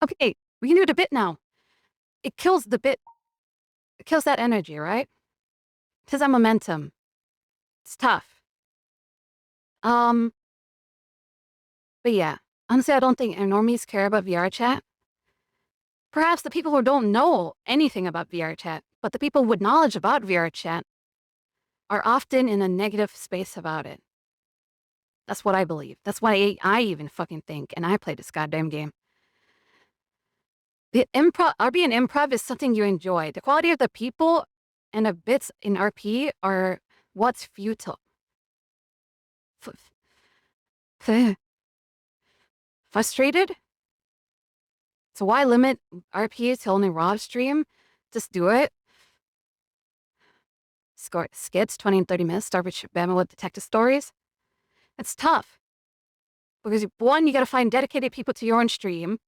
Okay, we can do the bit now. It kills the bit. It kills that energy, right? It kills that momentum. It's tough. But yeah, honestly, I don't think normies care about VR chat. Perhaps the people who don't know anything about VR chat, but the people with knowledge about VR chat are often in a negative space about it. That's what I believe. That's what I even fucking think, and I play this goddamn game. The RP and improv is something you enjoy. The quality of the people and the bits in RP are what's futile. Frustrated? So why limit RP to only raw stream? Just do it. Skits, 20 and 30 minutes, start with Bama with detective stories. It's tough. Because one, you gotta find dedicated people to your own stream.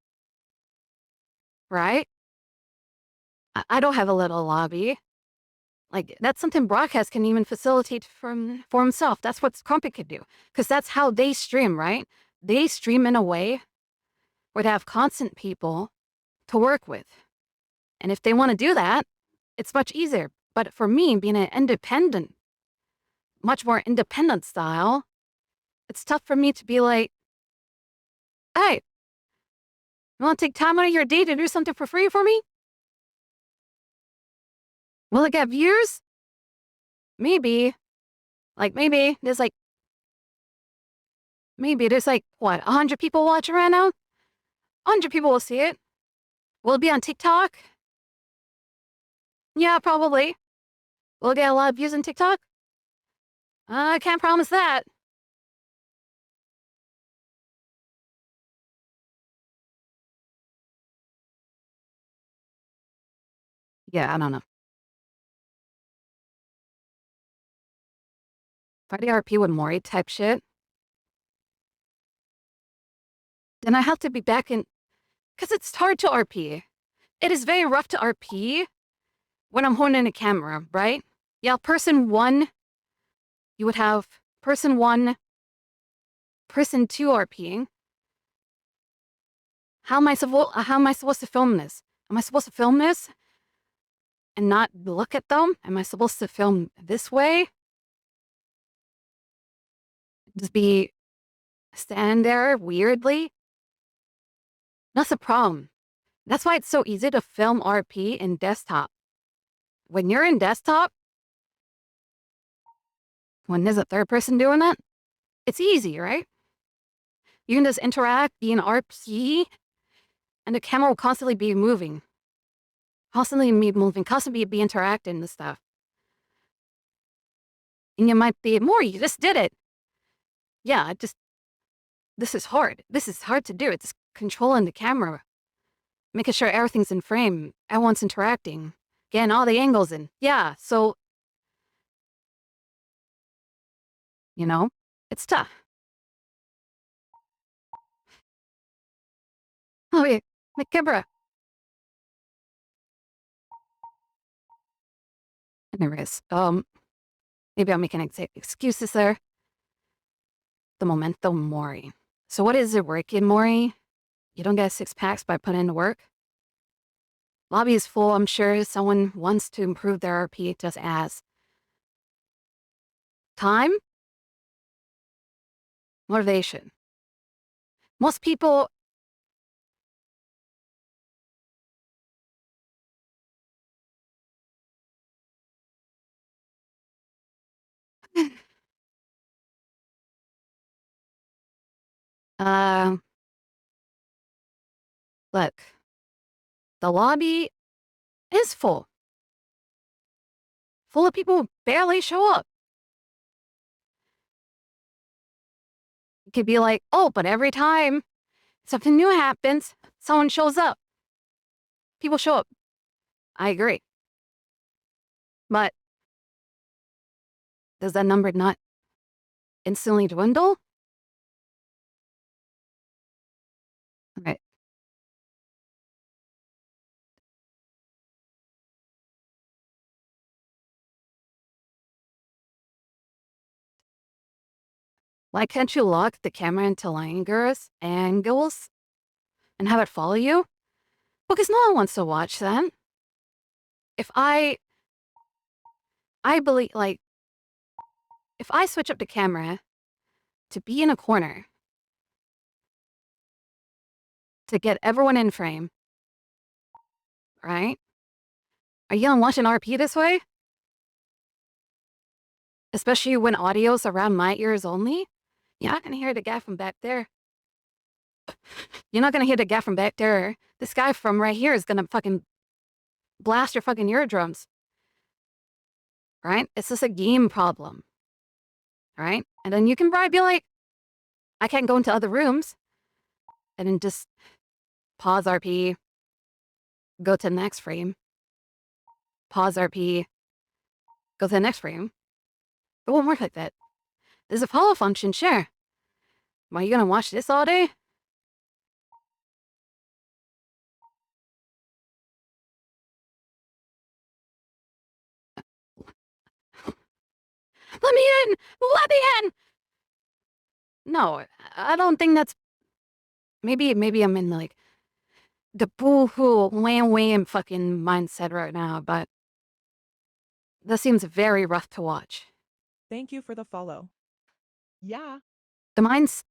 Right? I don't have a little lobby. Like, that's something Broadcast can even facilitate for himself. That's what Crumpet could do. Because that's how they stream, right? They stream in a way where they have constant people to work with. And if they want to do that, it's much easier. But for me, being an independent, much more independent style, it's tough for me to be like, hey, you want to take time out of your day to do something for free for me? Will it get views? Maybe. Maybe there's what, 100 people watching right now? 100 people will see it. Will it be on TikTok? Yeah, probably. Will it get a lot of views on TikTok? I can't promise that. Yeah, I don't know. Friday RP with Maury type shit. Then I have to be back in, because it's hard to RP. It is very rough to RP when I'm holding a camera, right? Yeah, person one, you would have person one, person two RPing. How am I supposed to film this? Am I supposed to film this and not look at them? Am I supposed to film this way? Just be stand there weirdly? That's the problem. That's why it's so easy to film RP in desktop. When you're in desktop, when there's a third person doing that, it's easy, right? You can just interact, be in RP, and the camera will constantly be moving. Constantly be interacting and stuff. And you might be, more, you just did it. Yeah, this is hard. This is hard to do. It's controlling the camera. Making sure everything's in frame. Everyone's interacting. Getting all the angles in. Yeah, so, it's tough. Oh, yeah, my camera. Anyways, maybe I'm making excuses there. The Memento Mori. So what is it working, Mori? You don't get 6 packs by putting in the work? Lobby is full, I'm sure someone wants to improve their RP, just ask. Time? Motivation. Most people... Look. The lobby is full. Full of people who barely show up. You could be like, oh, but every time something new happens, someone shows up. People show up. I agree. But does that number not instantly dwindle? Right. Why can't you lock the camera into angles and have it follow you? Because no one wants to watch that. If I believe, like, if I switch up the camera to be in a corner to get everyone in frame, right? Are you gonna watch an RP this way? Especially when audio's around my ears only? You're not gonna hear the guy from back there. You're not gonna hear the guy from back there. This guy from right here is gonna fucking blast your fucking eardrums. Right? It's just a game problem. Right? And then you can probably be like, I can't go into other rooms. And then just pause RP, go to the next frame, pause RP, go to the next frame. It won't work like that. There's a follow function, sure. Are you gonna watch this all day? Let me in! Let me in! No, I don't think that's... Maybe I'm in, like, the boo-hoo, wham fucking mindset right now, but that seems very rough to watch. Thank you for the follow. Yeah. The minds...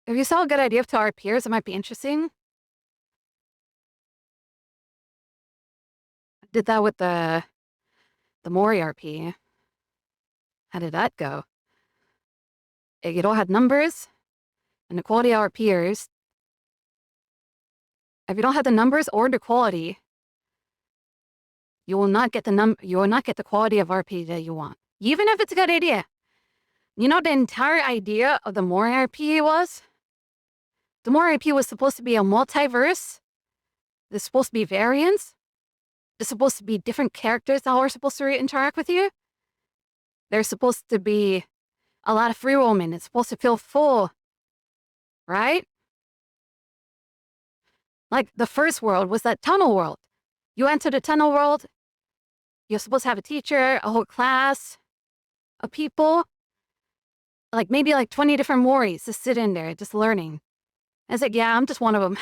If you saw a good idea to our peers, it might be interesting. Did that with the Mori RP. How did that go? It all had numbers and the quality of our peers. If you don't have the numbers or the quality, you will not get the quality of RP that you want. Even if it's a good idea. You know the entire idea of the Mori RP was? The Mori RP was supposed to be a multiverse. There's supposed to be variants. There's supposed to be different characters that are supposed to interact with you. There's supposed to be a lot of free roaming. It's supposed to feel full. Right? Like, the first world was that tunnel world. You enter the tunnel world, you're supposed to have a teacher, a whole class of people. Like, maybe like 20 different Moris just sit in there, just learning. I was like, yeah, I'm just one of them.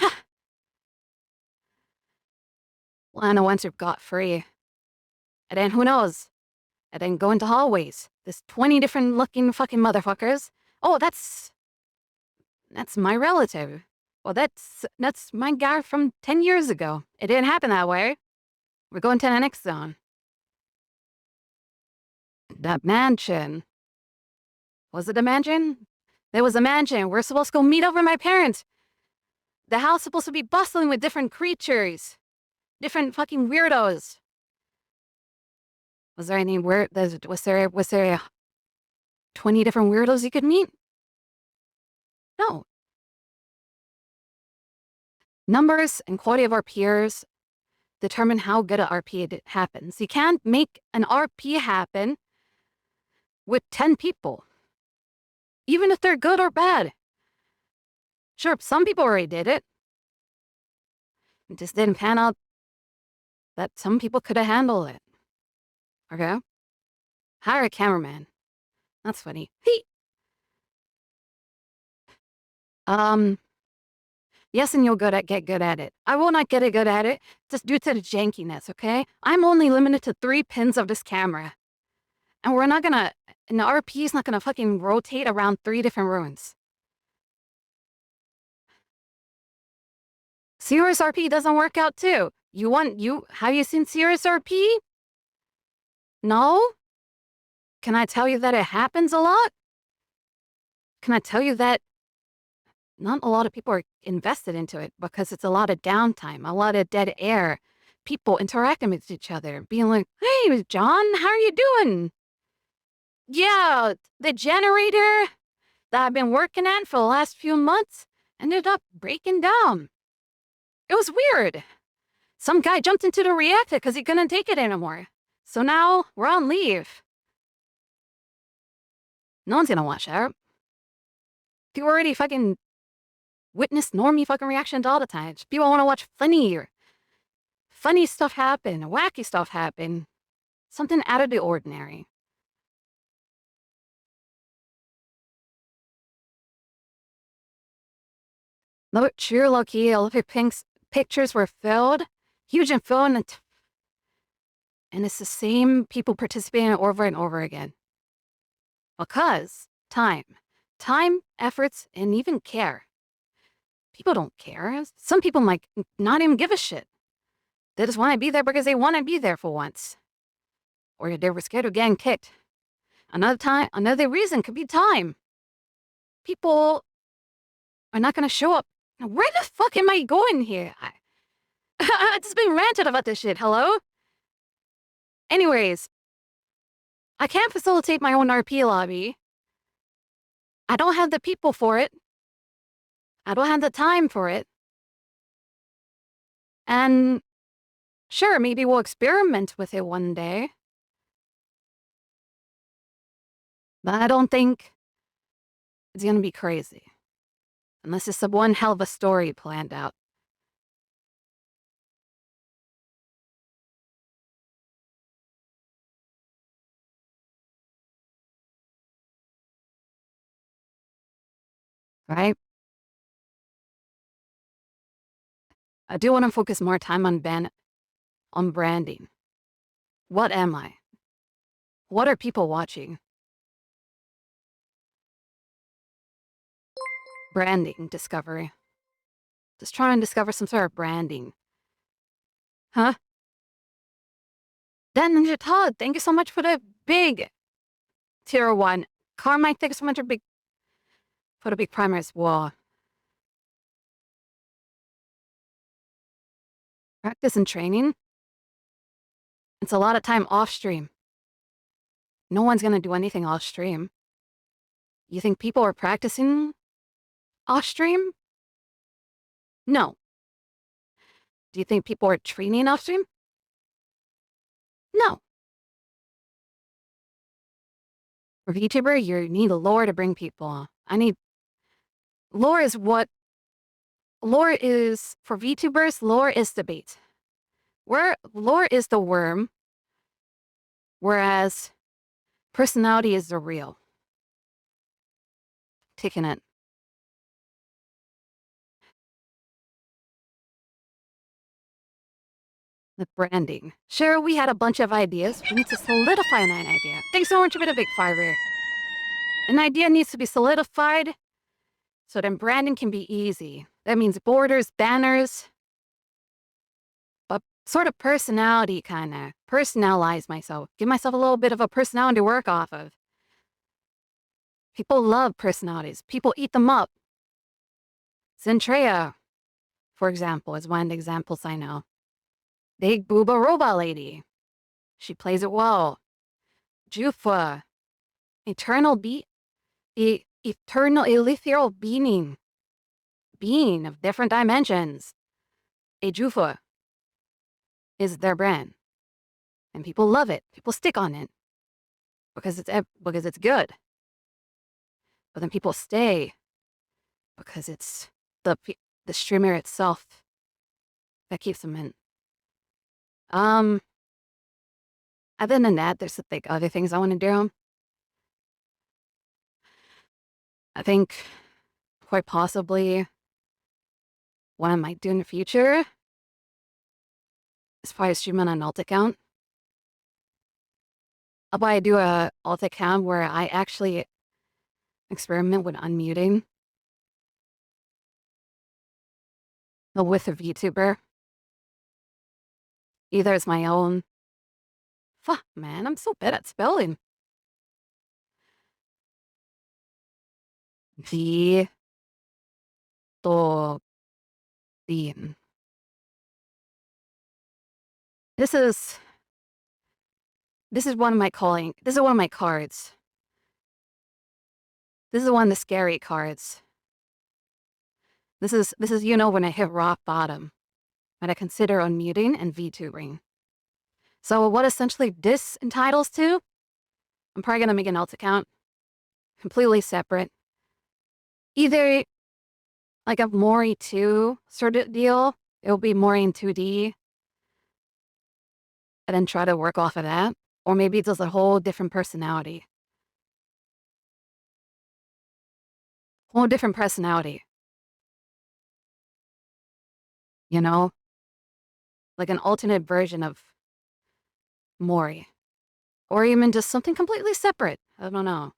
Lana once got free. And then who knows? And then go into hallways. There's 20 different looking fucking motherfuckers. Oh, that's my relative. Well, that's my guy from 10 years ago. It didn't happen that way. We're going to the next zone. That mansion. Was it a mansion? There was a mansion. We're supposed to go meet up with my parents. The house supposed to be bustling with different creatures. Different fucking weirdos. Was there any weird... Was there 20 different weirdos you could meet? No. Numbers and quality of our peers determine how good an RP happens. You can't make an RP happen with 10 people. Even if they're good or bad. Sure, some people already did it. It just didn't pan out that some people could have handled it. Okay? Hire a cameraman. That's funny. Hey! Yes, and you'll get good at it. I will not get good at it just due to the jankiness, okay? I'm only limited to 3 pins of this camera. And we're not gonna... An RP is not gonna fucking rotate around 3 different ruins. Serious RP doesn't work out too. Have you seen Serious RP? No? Can I tell you that it happens a lot? Can I tell you that not a lot of people are invested into it because it's a lot of downtime, a lot of dead air, people interacting with each other, being like, hey, John, how are you doing? Yeah, the generator that I've been working at for the last few months ended up breaking down. It was weird. Some guy jumped into the reactor because he couldn't take it anymore. So now we're on leave. No one's gonna watch that. People already fucking witness normie fucking reactions all the time. People want to watch funny stuff happen, wacky stuff happen. Something out of the ordinary. No, true, low-key, Olympic Pink's pictures were filled, huge and filled, and it's the same people participating over and over again. Because time, efforts, and even care. People don't care. Some people might not even give a shit. They just want to be there because they want to be there for once. Or they were scared of getting kicked. Another reason could be time. People are not going to show up. Now, where the fuck am I going here? I just been ranted about this shit. Hello? Anyways, I can't facilitate my own RP lobby. I don't have the people for it. I don't have the time for it. And sure, maybe we'll experiment with it one day. But I don't think it's going to be crazy. Unless it's one hell of a story planned out. Right? I do want to focus more time on branding. What am I? What are people watching? Branding discovery. Just trying to discover some sort of branding. Huh? Dan Ninja Todd, thank you so much for the big tier 1. Carmine, thank you so much for the big primer as well. Practice and training. It's a lot of time off stream. No one's going to do anything off stream. You think people are practicing off stream? No. Do you think people are training off stream? No. For VTuber, you need lore to bring people. Lore is for VTubers, lore is the bait. Lore is the worm, whereas personality is the real. Taking it. The branding. Sure, we had a bunch of ideas. We need to solidify an idea. Thanks so much for the big fiver. An idea needs to be solidified so then branding can be easy. That means borders, banners, but sort of personality kind of. Personalize myself. Give myself a little bit of a personality to work off of. People love personalities. People eat them up. Zentrea, for example, is one of the examples I know. Big booba robot lady. She plays it well. Jufa. Eternal ethereal being of different dimensions. A Jufa is their brand. And people love it. People stick on it. Because it's good. But then people stay because it's the streamer itself that keeps them in. Other than that, there's like other things I want to do. I think quite possibly what I might do in the future is probably stream on an alt account. I'll probably do a alt account where I actually experiment with unmuting with a VTuber. Either as my own. Fuck, man, I'm so bad at spelling. V. To. Bean. This is one of my this is one of my cards. This is one of the scary cards. This is when I hit rock bottom. When I consider unmuting and VTubing. So what essentially this entitles to, I'm probably going to make an alt account. Completely separate. Either like a Mori 2 sort of deal. It'll be Mori in 2D. And then try to work off of that. Or maybe it's just a whole different personality. Whole different personality. you know? Like an alternate version of Mori. Or even just something completely separate. I don't know.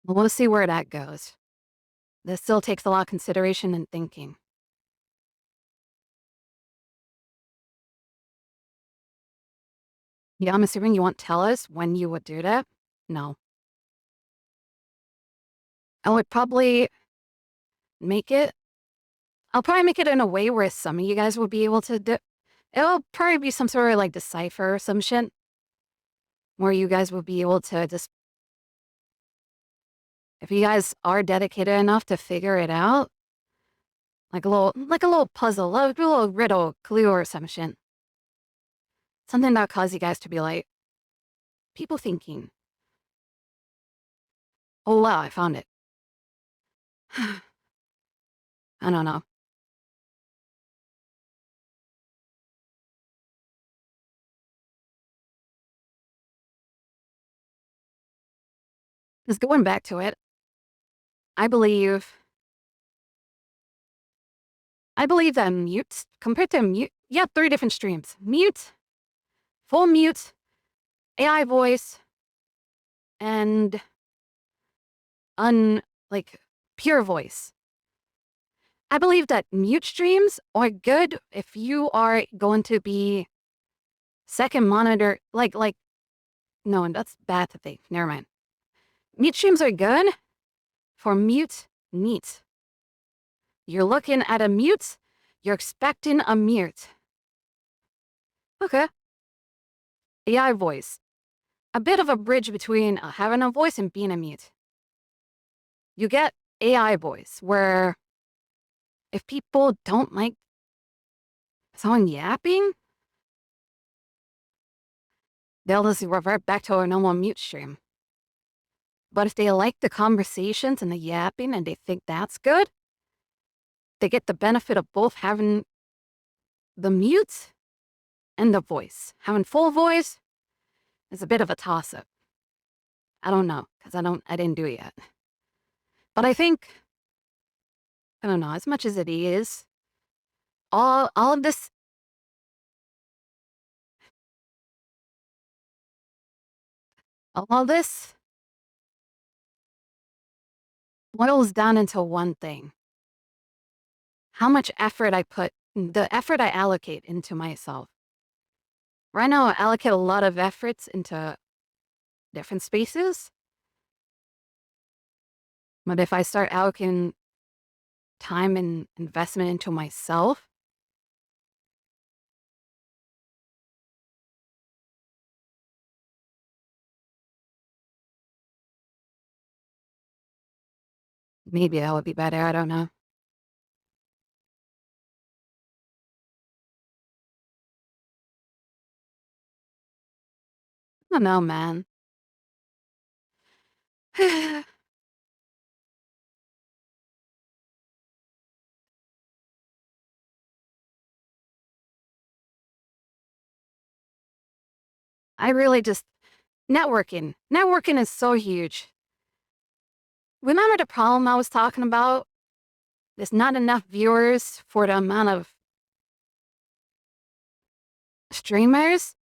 Well, we'll see where that goes. This still takes a lot of consideration and thinking. Yeah, I'm assuming you won't tell us when you would do that? No. I would probably make it. I'll probably make it in a way where some of you guys will be able to do. It'll probably be some sort of like decipher or some shit. Where you guys will be able to just. If you guys are dedicated enough to figure it out, like a little puzzle, like a little riddle, clue, or some shit. Something that'll cause you guys to be like, people thinking. Oh wow, I found it. I don't know. Just going back to it, I believe that mute, compared to mute, you have 3 different streams. Mute, full mute, AI voice, and pure voice. I believe that mute streams are good if you are going to be second monitor, no, that's bad to think. Never mind. Mute streams are good for mute neat. You're looking at a mute, you're expecting a mute. Okay. AI voice. A bit of a bridge between having a voice and being a mute. You get AI voice, where if people don't like someone yapping, they'll just revert back to a normal mute stream. But if they like the conversations and the yapping and they think that's good, they get the benefit of both having the mute and the voice. Having full voice is a bit of a toss-up. I don't know, because I didn't do it yet. But I think, I don't know, as much as it is, all of this, boils down into one thing. How much effort the effort I allocate into myself. Right now, I allocate a lot of efforts into different spaces. But if I start allocating time and investment into myself, maybe that would be better. I don't know. I don't know, man. I really just networking. Networking is so huge. Remember the problem I was talking about? There's not enough viewers for the amount of streamers.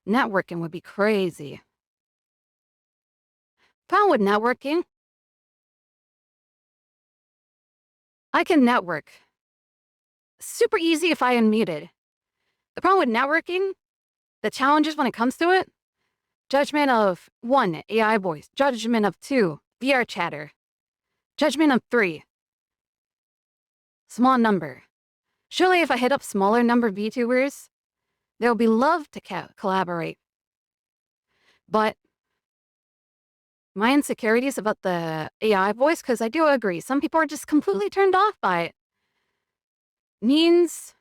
Networking would be crazy. Problem with networking, I can network. Super easy if I unmuted. The problem with networking, the challenges when it comes to it, judgment of 1, AI voice. Judgment of 2, VR chatter. Judgment of 3, small number. Surely if I hit up smaller number VTubers, they'll be love to collaborate. But my insecurities about the AI voice, because I do agree, some people are just completely turned off by it, means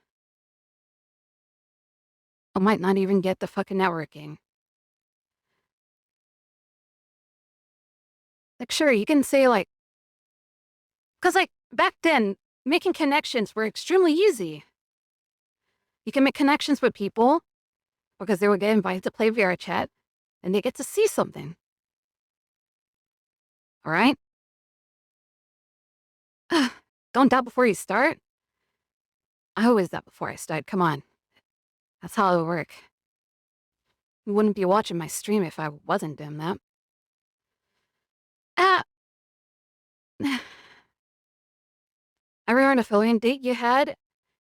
I might not even get the fucking networking. Like, sure, you can say, like, because, like, back then, making connections were extremely easy. You can make connections with people because they would get invited to play VR chat. and they get to see something. All right? Don't doubt before you start. I always doubt before I start. Come on. That's how it would work. You wouldn't be watching my stream if I wasn't doing that. Ah. I remember an affiliate date you had.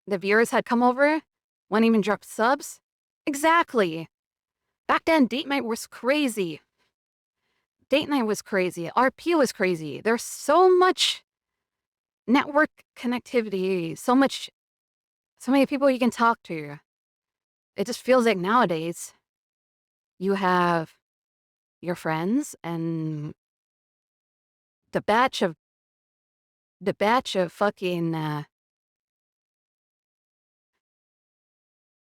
The viewers had come over, wouldn't even drop subs. Exactly. Back then, date night was crazy. Date night was crazy. RP was crazy. There's so much network connectivity, so many people you can talk to. It just feels like nowadays you have your friends and the batch of fucking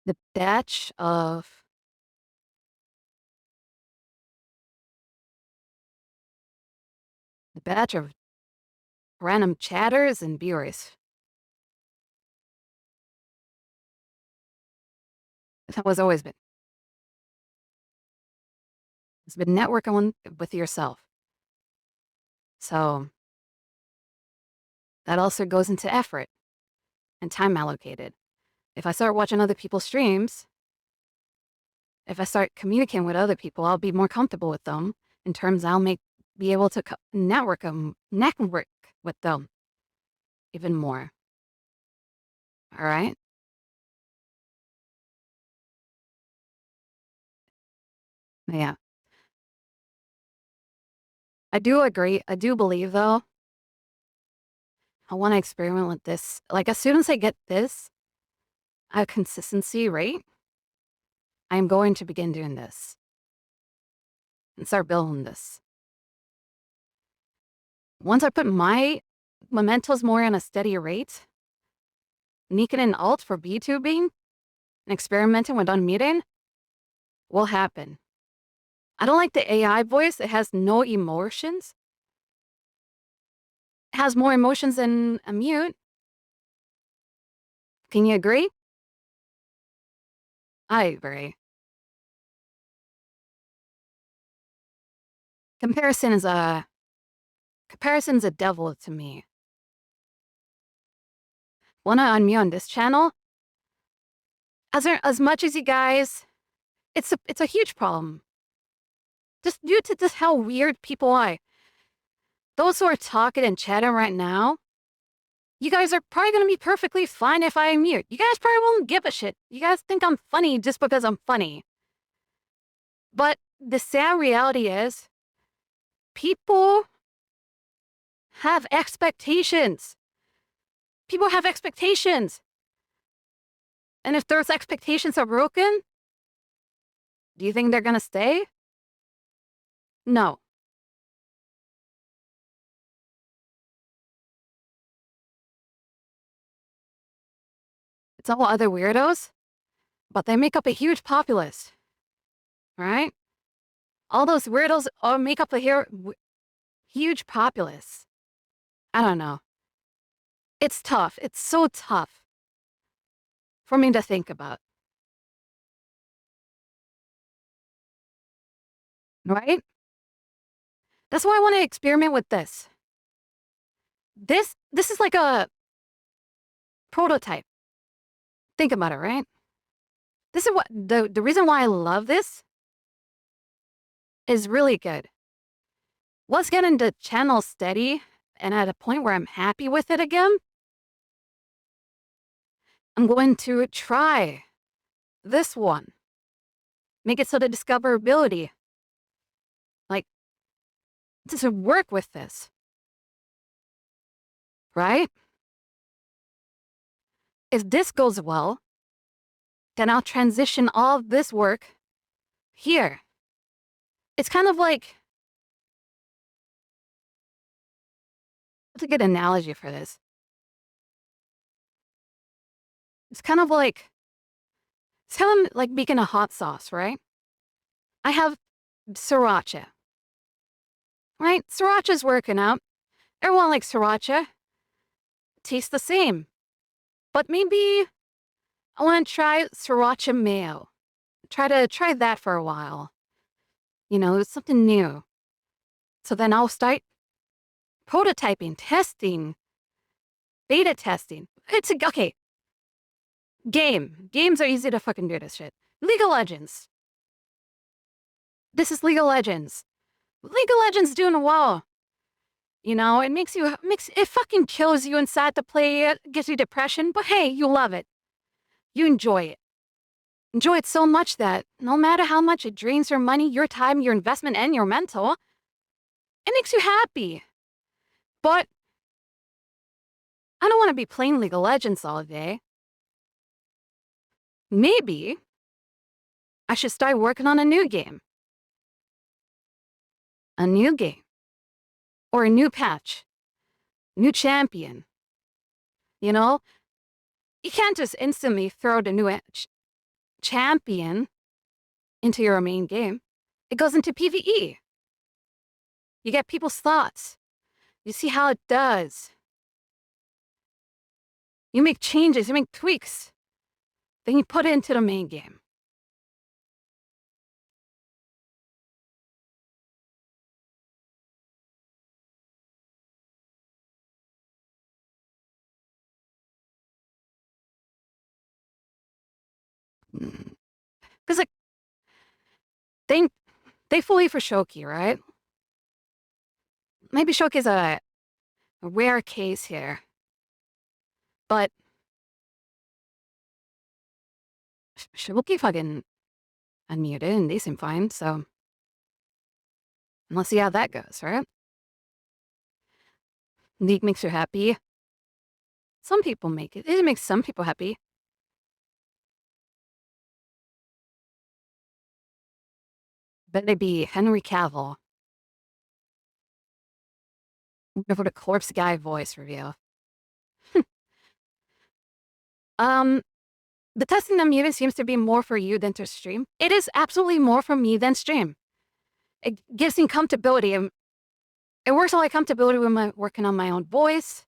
the batch of random chatters and viewers. That was always been. It's been networking with yourself. So that also goes into effort and time allocated. If I start watching other people's streams, if I start communicating with other people, I'll be more comfortable with them in terms I'll be able to network with them even more. All right? Yeah. I do agree. I do believe, though, I want to experiment with this. Like, as soon as I get this, a consistency rate, I'm going to begin doing this and start building this. Once I put my mementos more on a steady rate, Nikan and alt for VTubing and experimenting with unmuting will happen. I don't like the AI voice. It has no emotions. It has more emotions than a mute. Can you agree? I agree. Comparison's a devil to me. Wanna unmute on this channel? As much as you guys, it's a huge problem. Just due to just how weird people are. Those who are talking and chatting right now, you guys are probably gonna be perfectly fine if I mute. You guys probably won't give a shit. You guys think I'm funny just because I'm funny. But the sad reality is, people have expectations. People have expectations. And if those expectations are broken, do you think they're gonna stay? No. It's all other weirdos, but they make up a huge populace. Right? All those weirdos all make up a huge populace. I don't know. It's tough. It's so tough for me to think about. Right? That's why I want to experiment with this. This is like a prototype. Think about it, right? This is what the reason why I love this is really good. Once getting the channel steady and at a point where I'm happy with it again, I'm going to try this one. Make it so the discoverability, like, to work with this. Right? If this goes well, then I'll transition all of this work here. It's kind of like, what's a good analogy for this? It's kind of like making a hot sauce, right? I have sriracha, right? Sriracha's working out. Everyone likes sriracha. Tastes the same. But maybe I want to try sriracha mayo. Try that for a while. You know, it's something new. So then I'll start prototyping, testing, beta testing. Okay. Games are easy to fucking do this shit. League of Legends. This is League of Legends. League of Legends doing well. You know, it fucking kills you inside to play it, gives you depression, but hey, you love it. You enjoy it. Enjoy it so much that no matter how much it drains your money, your time, your investment, and your mental, it makes you happy. But I don't want to be playing League of Legends all day. Maybe I should start working on a new game. A new game. Or a new patch. New champion. You know? You can't just instantly throw the new champion into your main game. It goes into PvE. You get people's thoughts. You see how it does. You make changes, you make tweaks. Then you put it into the main game. Because like they fully for Shoki, right? Maybe Shoki's a rare case here. But Shoki fucking unmuted and they seem fine, so let's see how that goes, right? League makes you happy. Some people make it. It makes some people happy. Better be Henry Cavill. Go for the Corpse Guy voice review. The testing unmuted seems to be more for you than to stream. It is absolutely more for me than stream. It gives me comfortability. It works on my comfortability when I'm working on my own voice.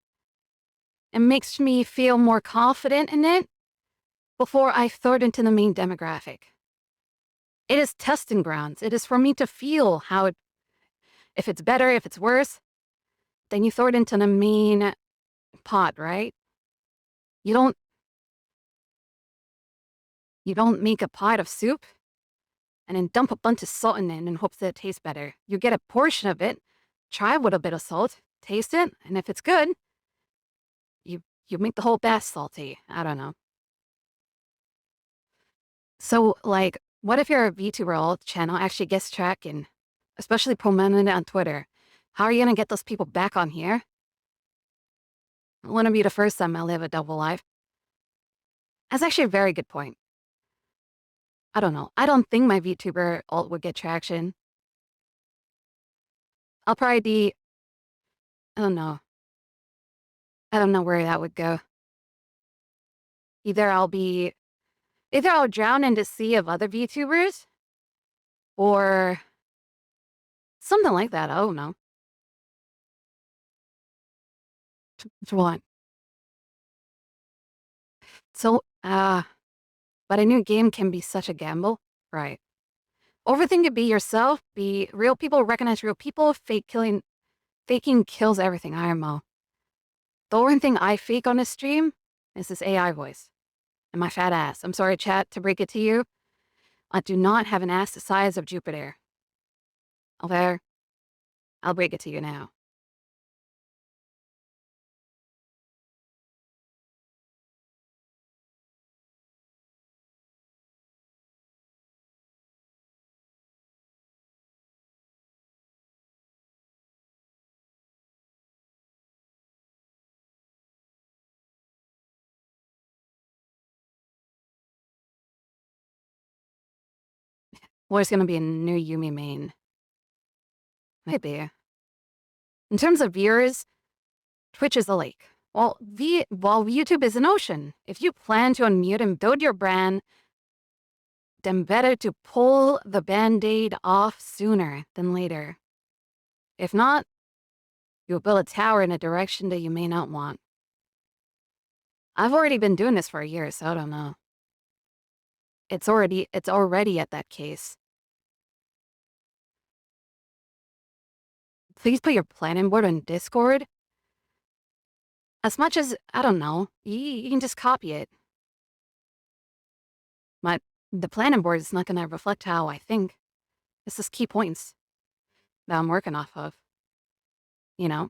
It makes me feel more confident in it before I throw it into the main demographic. It is testing grounds. It is for me to feel how it, if it's better, if it's worse, then you throw it into the main pot, right? You don't make a pot of soup and then dump a bunch of salt in it in hopes that it tastes better. You get a portion of it, try with a bit of salt, taste it, and if it's good, you make the whole bath salty. I don't know. So, like, what if your VTuber channel actually gets tracking, especially prominent on Twitter? How are you going to get those people back on here? It wouldn't be the first time I live a double life. That's actually a very good point. I don't know. I don't think my VTuber alt would get traction. I'll probably be... I don't know. I don't know where that would go. Either I'll drown in the sea of other VTubers, or something like that. I don't know. Which one? So, but a new game can be such a gamble, right? Overthink it, be yourself, be real people, recognize real people, faking kills everything, IMO. The only thing I fake on this stream is this AI voice. And my fat ass. I'm sorry, chat, to break it to you. I do not have an ass the size of Jupiter. Okay? I'll break it to you now. Or it's gonna be a new Yumi main. Maybe. In terms of viewers, Twitch is a lake. While YouTube is an ocean. If you plan to unmute and build your brand, then better to pull the band-aid off sooner than later. If not, you'll build a tower in a direction that you may not want. I've already been doing this for a year, so I don't know. It's already at that case. please put your planning board on Discord? As much as, I don't know, you can just copy it. But the planning board is not going to reflect how I think. It's just key points that I'm working off of. You know?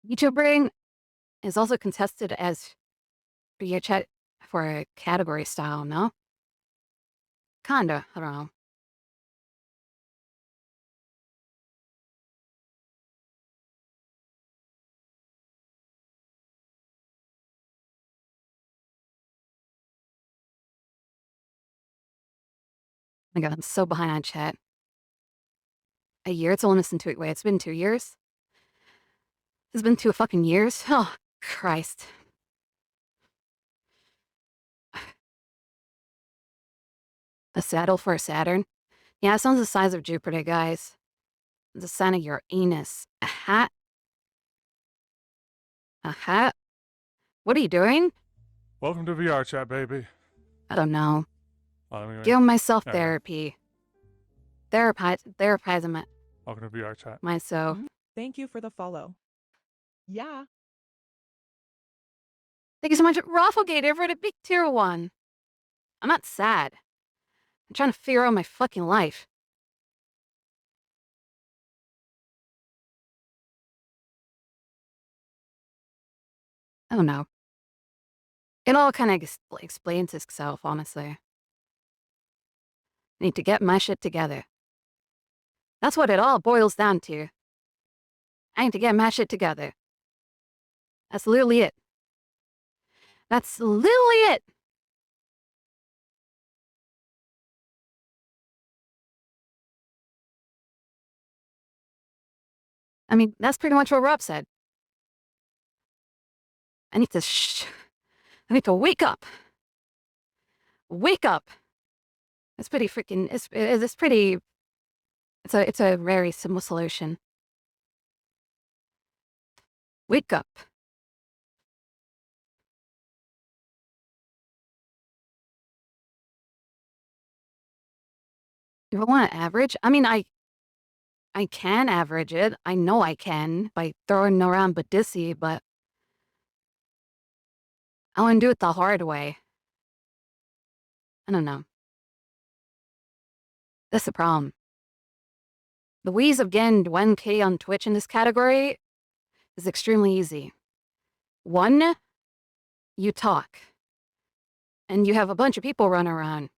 YouTubering is also contested as your chat for a category style, no? Kinda, I don't know. Oh my god, I'm so behind on chat. A year? It's almost into it. Wait, it's been 2 years? It's been 2 fucking years? Oh, Christ. A saddle for a Saturn? Yeah, it sounds the size of Jupiter, guys. The sign of your anus. A hat? A hat? What are you doing? Welcome to VR chat, baby. I don't know. Anyway, Giving myself There we go. therapy. Therapizing welcome to VR chat. myself. Thank you for the follow. Yeah. Thank you so much, Rafflegator, for the big tier 1. I'm not sad. I'm trying to figure out my fucking life. I don't know. It all kind of explains itself, honestly. I need to get my shit together. That's what it all boils down to. I need to get my shit together. That's literally it. That's literally it. I mean, that's pretty much what Rob said. I need to wake up. Wake up. It's pretty freaking, it's pretty, it's a very simple solution. Wake up. Do I want to average? I mean, I can average it. I know I can by throwing around Badissi, but I want to do it the hard way. I don't know. That's the problem. The ways of getting 1K on Twitch in this category is extremely easy. 1, you talk. And you have a bunch of people running around.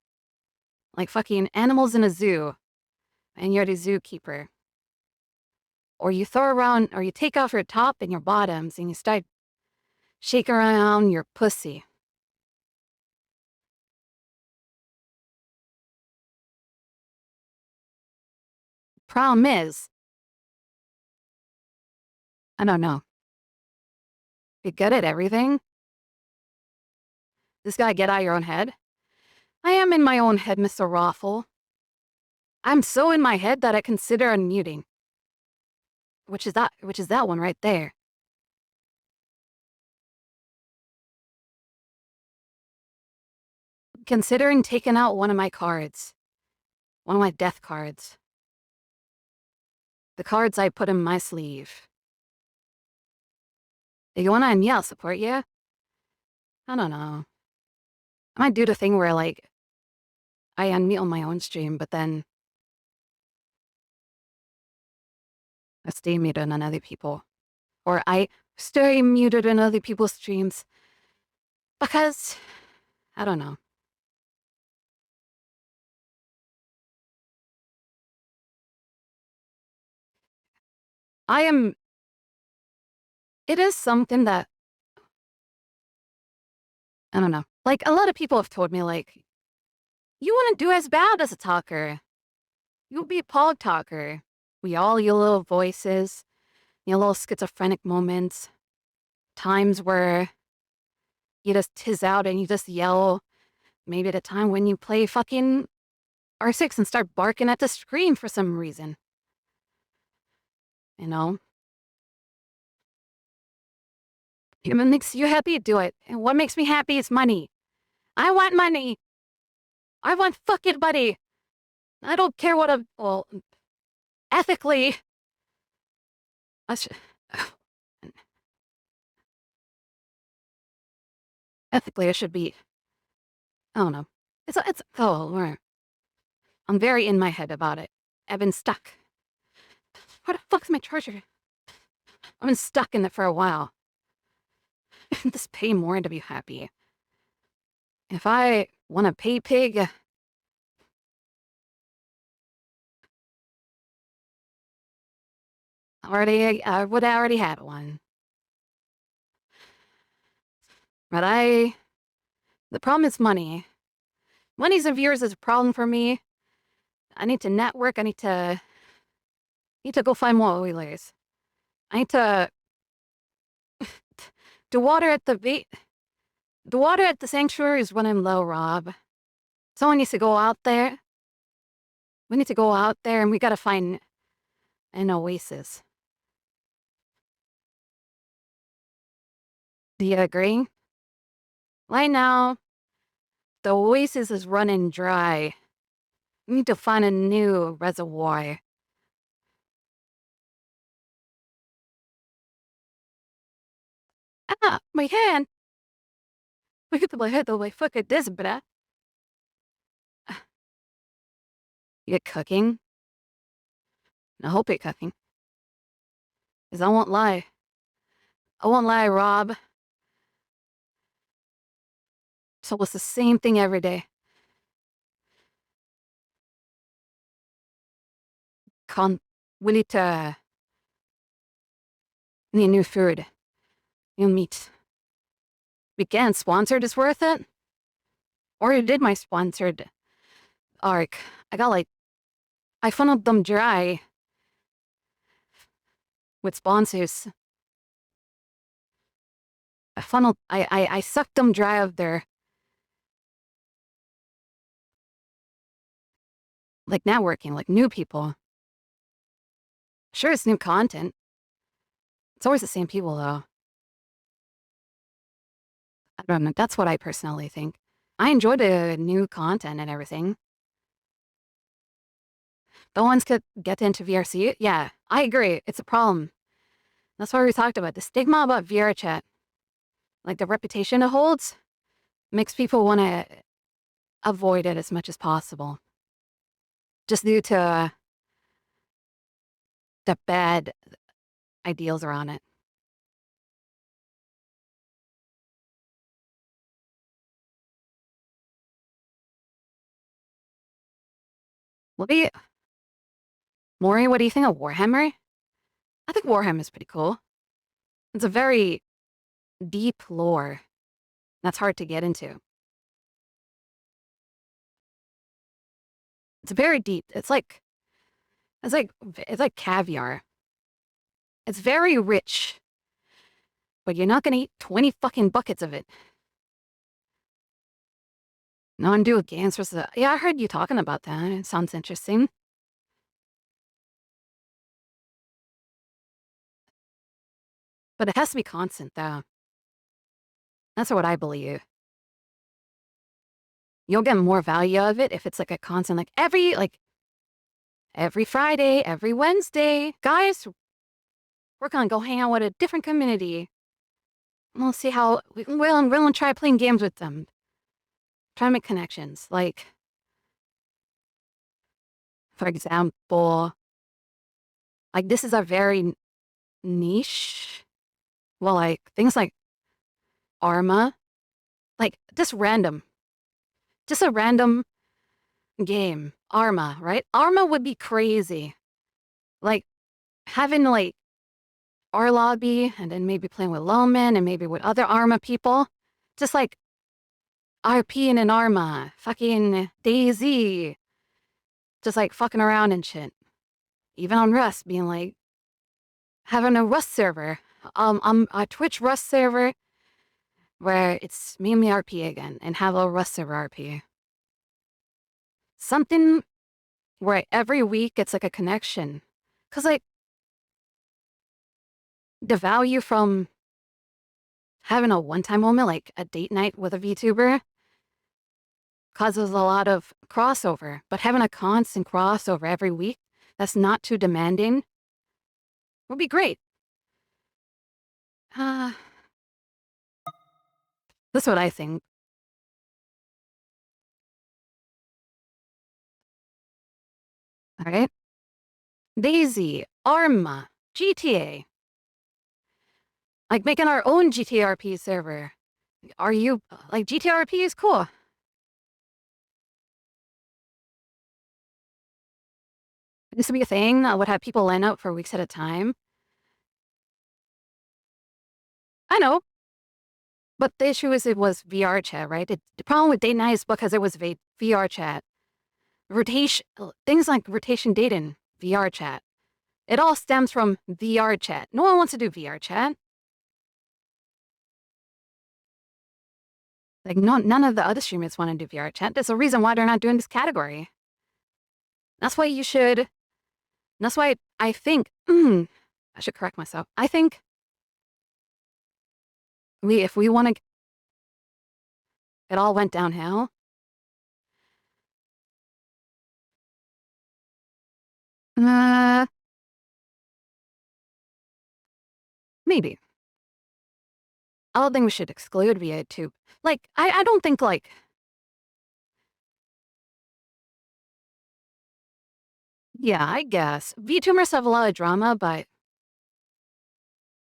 Like fucking animals in a zoo. And you're the zookeeper. Or you throw around, or you take off your top and your bottoms and you start shaking around your pussy. Problem is, I don't know. You're good at everything? This guy get out of your own head? I am in my own head, Mr. Raffle. I'm so in my head that I consider unmuting. Which is that one right there. Considering taking out one of my cards. One of my death cards. The cards I put in my sleeve. Do you wanna yeah, I'll support you? I don't know. I might do the thing where, like, I unmute on my own stream, but then I stay muted on other people. Or I stay muted on other people's streams. Because, I don't know. It is something that, I don't know. Like, a lot of people have told me, like, you wouldn't do as bad as a talker. You'll be a pog talker. We all your little voices, your little schizophrenic moments, times where you just tiz out and you just yell. Maybe at a time when you play fucking R6 and start barking at the screen for some reason. You know? If it makes you happy, do it. And what makes me happy is money. I want money. I want fucking money. I don't care what well, ethically, I sh- ethically, I should be, I don't know. I'm very in my head about it. I've been stuck. Where the fuck's my charger? I've been stuck in it for a while. Just pay more to be happy. If I want to pay pig, I would already had one. But the problem is money. Money's and viewers is a problem for me. I need to network. I need to go find more wheelers. I need to the water at the water at the sanctuary is running low, Rob. Someone needs to go out there. We need to go out there and we gotta find an oasis. Do you agree? Right now, the oasis is running dry. We need to find a new reservoir. Ah, my hand! Look at my head, though, my fucking this, bruh. You cooking? I hope you're cooking. 'Cause I won't lie. I won't lie, Rob. So it's the same thing every day. We need new food. New meat. Weekend sponsored is worth it? Or you did my sponsored arc. I funneled them dry with sponsors. I sucked them dry of their, like, networking, like new people. Sure, it's new content. It's always the same people, though. I don't know. That's what I personally think. I enjoy the new content and everything. The ones could get into VRC. Yeah, I agree. It's a problem. That's why we talked about the stigma about VR chat. Like the reputation it holds makes people want to avoid it as much as possible. Just due to the bad ideals around it. Maury, what do you think of Warhammer? I think Warhammer is pretty cool. It's a very deep lore that's hard to get into. It's very deep. It's like caviar. It's very rich, but you're not gonna eat 20 fucking buckets of it. Non-dual games versus yeah, I heard you talking about that. It sounds interesting. But it has to be constant, though. That's what I believe. You'll get more value of it if it's like a constant, like every Friday, every Wednesday. Guys, we're gonna go hang out with a different community. And we'll see how we'll try playing games with them. Try to make connections. Like, for example, like this is a very niche. Well, like things like Arma, like just a random game. Arma, right? Arma would be crazy. Like having like our lobby and then maybe playing with Loman and maybe with other Arma people. Just like RP in an Arma, fucking DayZ. Just like fucking around and shit. Even on Rust, being like having a Rust server. A Twitch Rust server where it's me and me RP again and have a Rust server RP. Something where every week it's like a connection. Cause like the value from having a one-time moment, like a date night with a VTuber, causes a lot of crossover. But having a constant crossover every week that's not too demanding would be great. That's what I think. All right. Daisy, Arma, GTA. Like making our own GTRP server. Are you like GTRP is cool? It used to be a thing that would have people line up for weeks at a time. I know. But the issue is it was VR chat, right? The problem with date night is because it was VR chat. Rotation, things like rotation dating, VR chat. It all stems from VR chat. No one wants to do VR chat. Like, none of the other streamers want to do VR chat. There's a reason why they're not doing this category. That's why you should. That's why I think. I should correct myself. I think if we want to, it all went downhill. Maybe. I don't think we should exclude VTube. Like, I don't think, like... Yeah, I guess. VTubers have a lot of drama, but...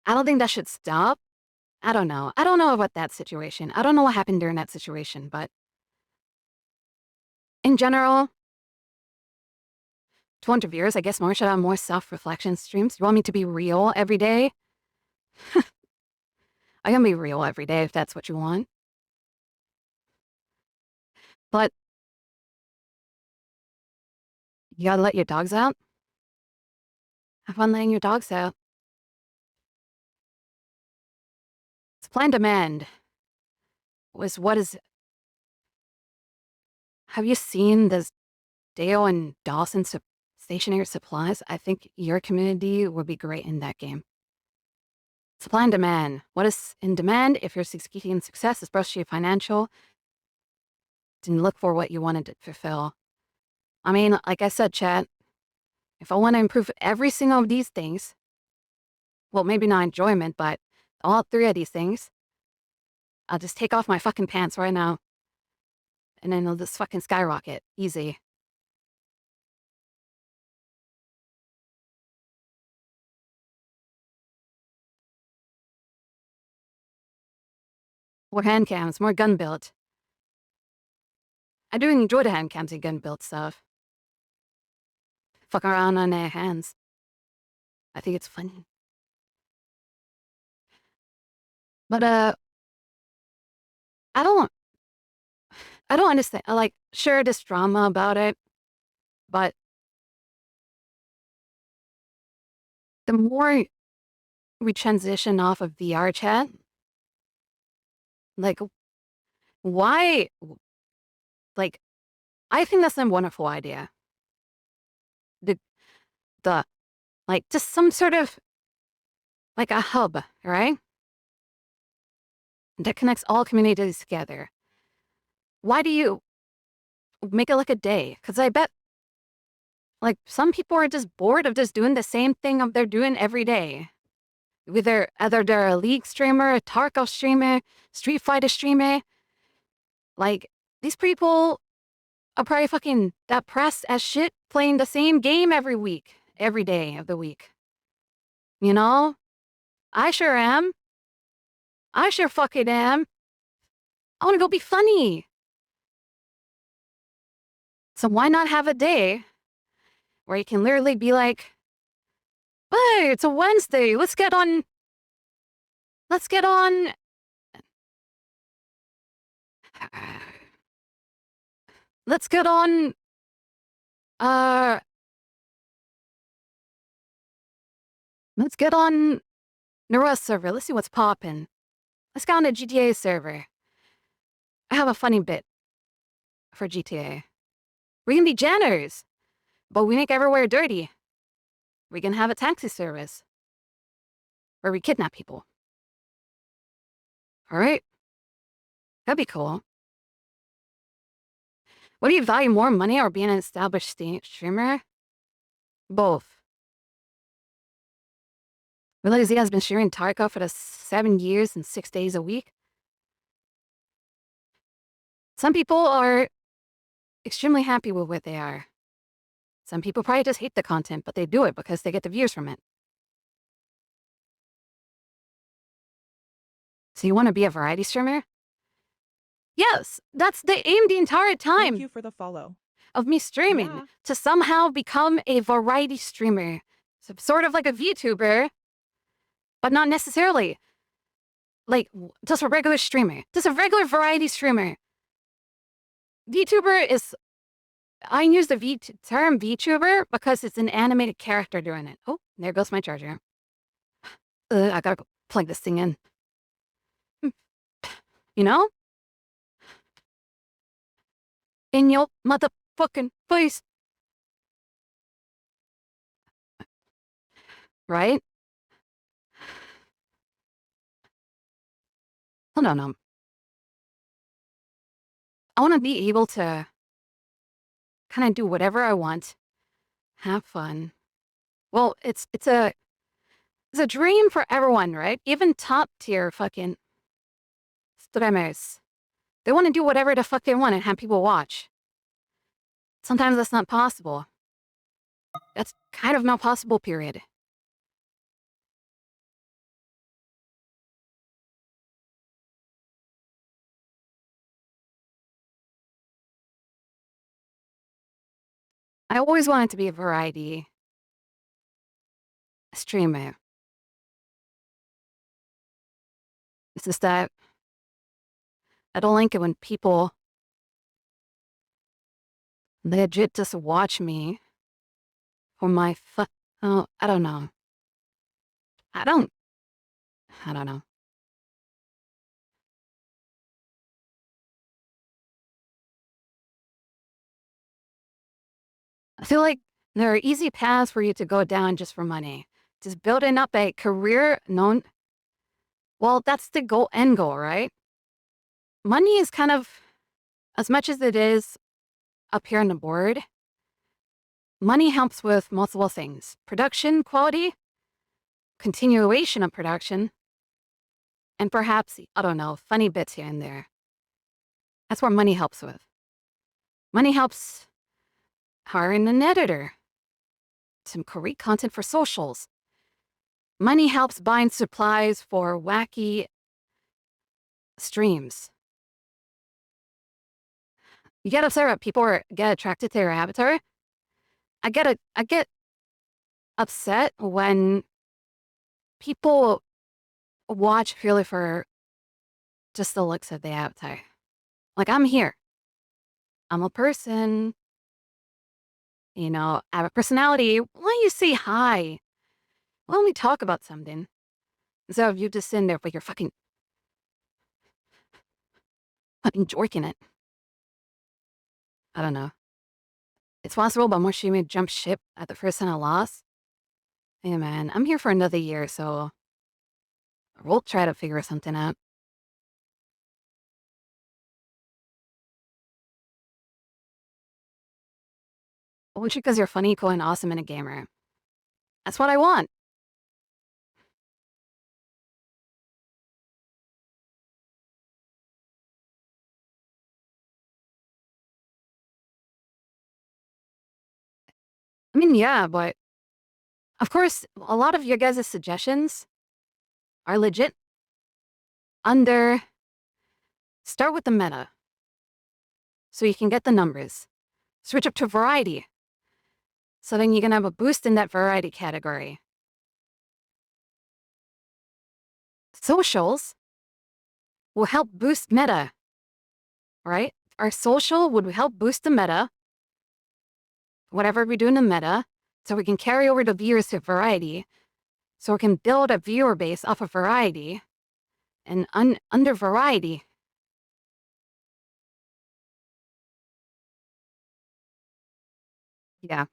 I don't think that should stop. I don't know. I don't know about that situation. I don't know what happened during that situation, but... In general... 200 viewers, I guess more should have more self-reflection streams. You want me to be real every day? I can be real every day if that's what you want. But you gotta let your dogs out. Have fun letting your dogs out. Supply and demand was what is... Have you seen this Dale and Dawson stationary supplies? I think your community would be great in that game. Supply and demand. What is in demand? If you're seeking success, especially financial, then look for what you wanted to fulfill. I mean, like I said, chat, if I want to improve every single of these things, well, maybe not enjoyment, but all three of these things, I'll just take off my fucking pants right now. And then it'll just fucking skyrocket. Easy. More hand cams, more gun build. I do enjoy the hand cams and gun build stuff. Fuck around on their hands. I think it's funny. But, I don't understand. Like, sure, there's drama about it, but the more we transition off of VR chat, like, why? Like, I think that's a wonderful idea. Like, just some sort of, like a hub, right? That connects all communities together. Why do you make it like a day? Because I bet, like, some people are just bored of just doing the same thing they're doing every day. Either they're a League streamer, a Tarkov streamer, Street Fighter streamer. Like, these people are probably fucking depressed as shit playing the same game every week, every day of the week. You know? I sure am. I sure fucking am. I want to go be funny. So why not have a day where you can literally be like, hey, it's a Wednesday. Let's get on. Let's get on. Let's get on. Let's get on Nura server. Let's see what's poppin'. Let's go on the GTA server. I have a funny bit for GTA. We can be janitors, but we make everywhere dirty. We can have a taxi service where we kidnap people. All right? That'd be cool. What do you value more, money or being an established streamer? Both. Realize he has been streaming Tarkov for the 7 years and 6 days a week. Some people are extremely happy with what they are. Some people probably just hate the content, but they do it because they get the views from it. So you want to be a variety streamer? Yes, that's the aim the entire time Thank you for the follow. of me streaming, Yeah. to somehow become a variety streamer. So sort of like a VTuber, but not necessarily. Like, just a regular streamer. Just a regular variety streamer. VTuber is... I use the term VTuber because it's an animated character doing it. Oh, there goes my charger. I gotta go plug this thing in. You know? In your motherfucking face. Right? Hold on. I want to be able to kind of do whatever I want, have fun. Well, it's a dream for everyone, right? Even top tier fucking streamers. They want to do whatever the fuck they want and have people watch. Sometimes that's not possible. That's kind of not possible, period. I always wanted to be a variety streamer. It's just that I don't like it when people legit just watch me for my oh, I don't know. I don't know. I feel like there are easy paths for you to go down just for money. Just building up a career known... Well, that's the end goal, right? Money is kind of, as much as it is up here on the board, money helps with multiple things. Production quality, continuation of production, and perhaps, I don't know, funny bits here and there. That's what money helps with. Money helps hiring an editor, some create content for socials. Money helps buying supplies for wacky streams. You get upset when people get attracted to your avatar. I get upset when people watch purely for just the looks of the avatar. Like, I'm here. I'm a person. You know, I have a personality. Why don't you say hi? Why don't we talk about something? Instead of you just sitting there with your fucking jorking it. I don't know. It's possible, but more she may jump ship at the first sign of loss. Hey man, I'm here for another year, so we'll try to figure something out. Well, because you're funny, cool, and awesome and a gamer. That's what I want. I mean, yeah, but of course, a lot of your guys' suggestions are legit. Start with the meta, so you can get the numbers. Switch up to variety, so then you can have a boost in that variety category. Socials will help boost meta, right? Our social would help boost the meta, whatever we do in the meta, so we can carry over the viewers to variety, so we can build a viewer base off of variety, and under variety. Yeah.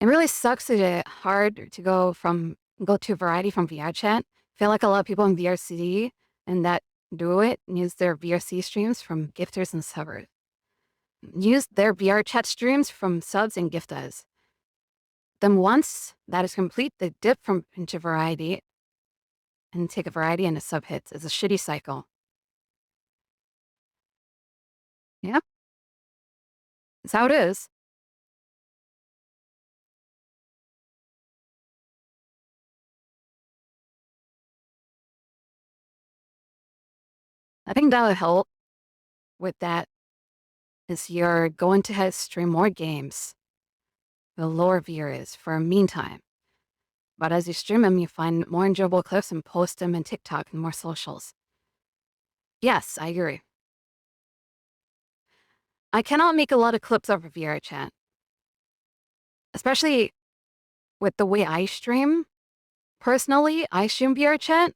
It really sucks that it's hard to go to variety from VR chat. I feel like a lot of people in VRCD and that do it and use their VRC streams from gifters and subbers. Use their VR chat streams from subs and giftas. Then once that is complete, they dip from into variety and take a variety into sub hits. It's a shitty cycle. Yeah. That's how it is. I think that would help with that is you're going to stream more games. The lower viewer is for a meantime. But as you stream them, you find more enjoyable clips and post them in TikTok and more socials. Yes, I agree. I cannot make a lot of clips over VR chat. Especially with the way I stream. Personally, I stream VR chat.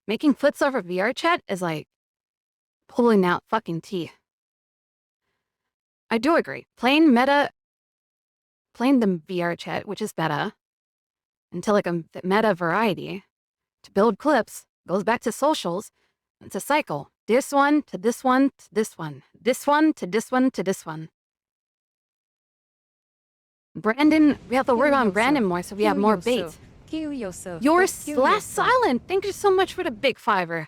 Making clips over VR chat is like pulling out fucking teeth. I do agree. Playing the VR chat, which is meta, into like a meta variety to build clips, goes back to socials. It's a cycle. This one to this one to this one. This one to this one to this one. Brandon, we have to work on Brandon more so we have more bait. Kill yourself. You're Kill last yourself. silent. Thank you so much for the big fiver.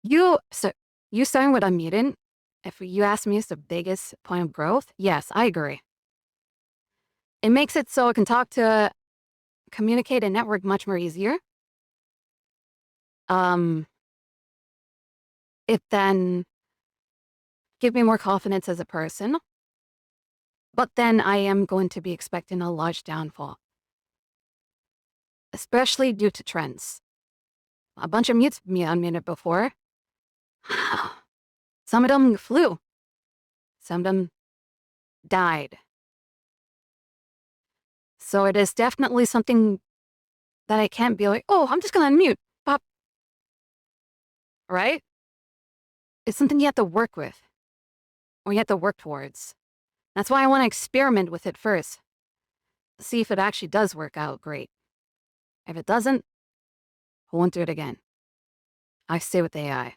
You starting with unmuted. If you ask me, it's the biggest point of growth. Yes, I agree. It makes it so I can talk to, communicate and network much more easier. It then give me more confidence as a person. But then I am going to be expecting a large downfall. Especially due to trends. A bunch of mutes me unmuted before. Some of them flew. Some of them died. So it is definitely something that I can't be like, oh, I'm just gonna unmute. Pop. Right? It's something you have to work with. Or you have to work towards. That's why I want to experiment with it first. See if it actually does work out great. If it doesn't, I won't do it again. I stay with AI.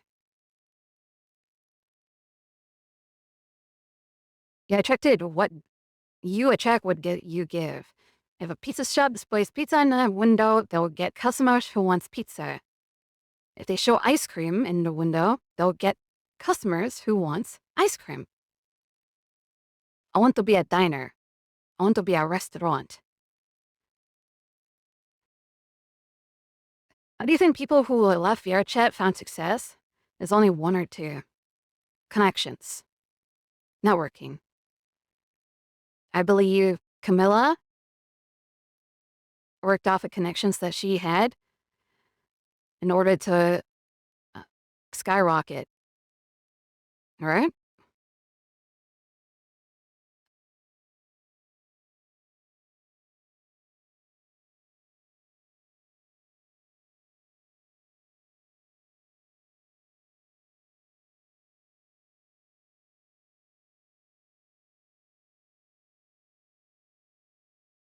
Yeah, I checked it. What you a check would get you give. If a pizza shop displays pizza in the window, they'll get customers who wants pizza. If they show ice cream in the window, they'll get customers who wants ice cream. I want to be a diner. I want to be a restaurant. How do you think people who left VRChat found success? There's only one or two. Connections. Networking. I believe Camilla worked off the connections that she had in order to skyrocket. All right?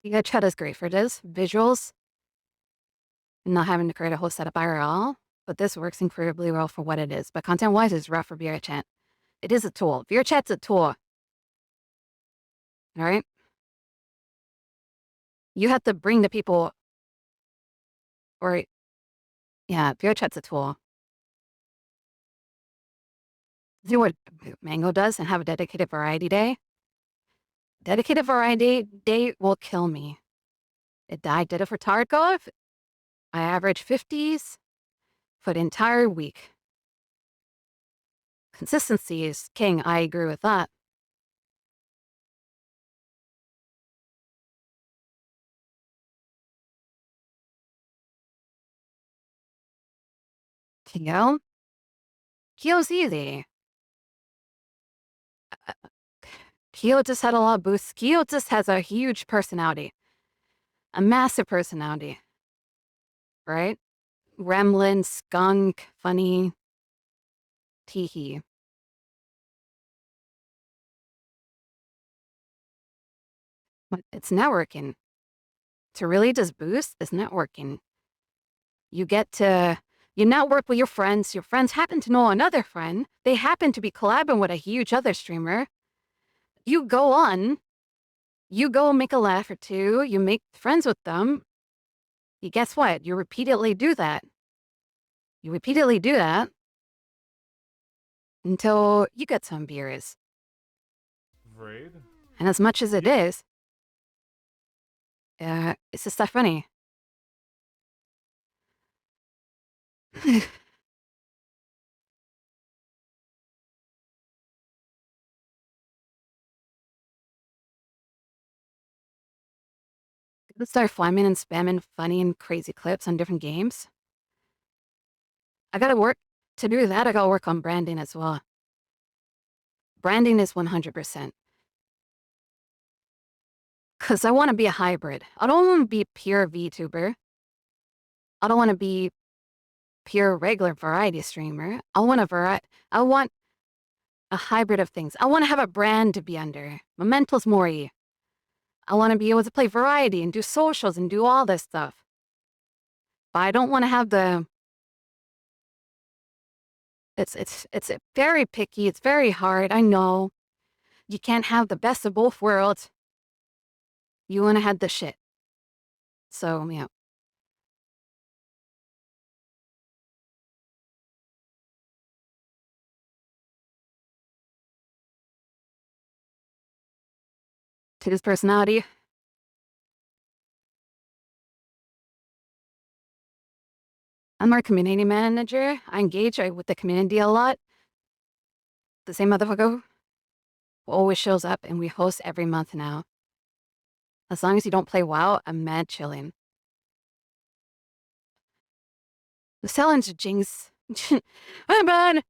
VRChat is great for this. Visuals. And not having to create a whole setup IRL. But this works incredibly well for what it is. But content-wise, it's rough for VRChat. It is a tool. VRChat's a tool. All right? You have to bring the people, or, yeah, VRChat's a tool. Do what Mango does and have a dedicated variety day. Dedicated variety day will kill me. I did it for Tarkov. I average 50s for the entire week. Consistency is king. I agree with that. Kyo? Kyo's easy. Kyo just had a lot of boosts. Kyo just has a huge personality. A massive personality. Right? Gremlin, skunk, funny. Teehee. But it's networking. To really just boost is networking. You get to, you network with your friends. Your friends happen to know another friend. They happen to be collabing with a huge other streamer. You go on, you go make a laugh or two, you make friends with them. You guess what? You repeatedly do that. You repeatedly do that until you get some viewers. Raid? And as much as it is, it's just that funny. Let's start flamming and spamming funny and crazy clips on different games. I gotta work to do that. I gotta work on branding as well. Branding is 100%. Because I want to be a hybrid. I don't want to be pure VTuber. I don't want to be pure regular variety streamer. I want a hybrid of things. I want to have a brand to be under. Mementos Mori. I want to be able to play variety and do socials and do all this stuff. But I don't want to have the... It's very picky. It's very hard. I know. You can't have the best of both worlds. You want to have the shit. So, yeah. To his personality. I'm our community manager. I engage with the community a lot. The same motherfucker who always shows up, and we host every month now. As long as you don't play WoW, I'm mad chilling. The challenge Jinx. Hey man!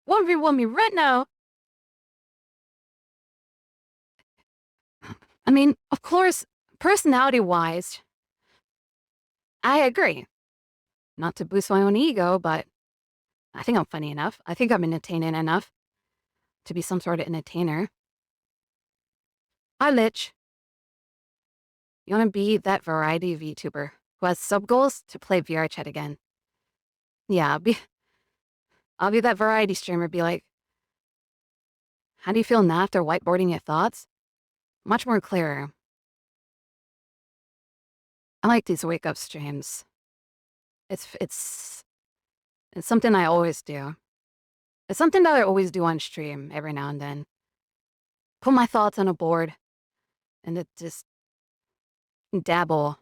1v1 me right now! I mean, of course, personality-wise, I agree. Not to boost my own ego, but I think I'm funny enough. I think I'm entertaining enough to be some sort of entertainer. Hi, Lich. You want to be that variety VTuber who has sub-goals to play VR chat again. Yeah, I'll be that variety streamer, be like, how do you feel now after whiteboarding your thoughts? Much more clearer. I like these wake-up streams. It's something I always do. It's something that I always do on stream every now and then. Put my thoughts on a board and it just dabble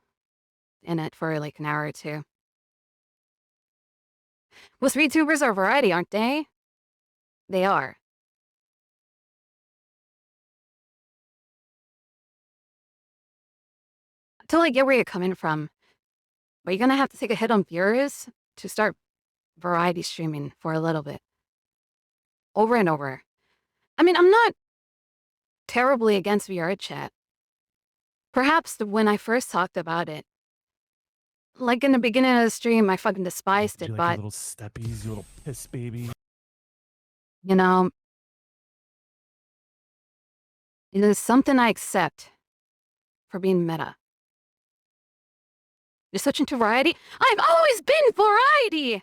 in it for like an hour or two. Most VTubers are variety, aren't they? They are. I totally get where you're coming from, but you're gonna have to take a hit on viewers to start variety streaming for a little bit. Over and over. I mean, I'm not terribly against VR chat. Perhaps when I first talked about it, like in the beginning of the stream, I fucking despised Did it, you like but, your little steppies, you little piss baby? you know, it is something I accept for being meta. You're switching to variety? I've always been variety!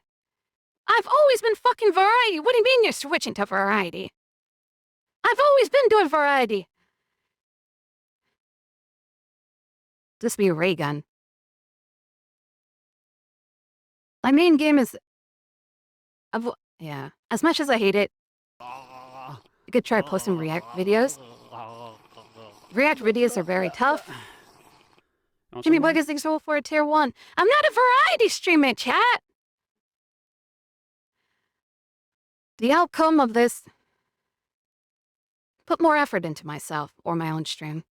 I've always been fucking variety! What do you mean you're switching to variety? I've always been doing variety! This be a ray gun. My main game is... yeah. As much as I hate it, you could try posting React videos. React videos are very tough. Want Jimmy some more? Bug is exalted for a tier 1. I'm not a variety streamer, chat! The outcome of this... Put more effort into myself or my own stream.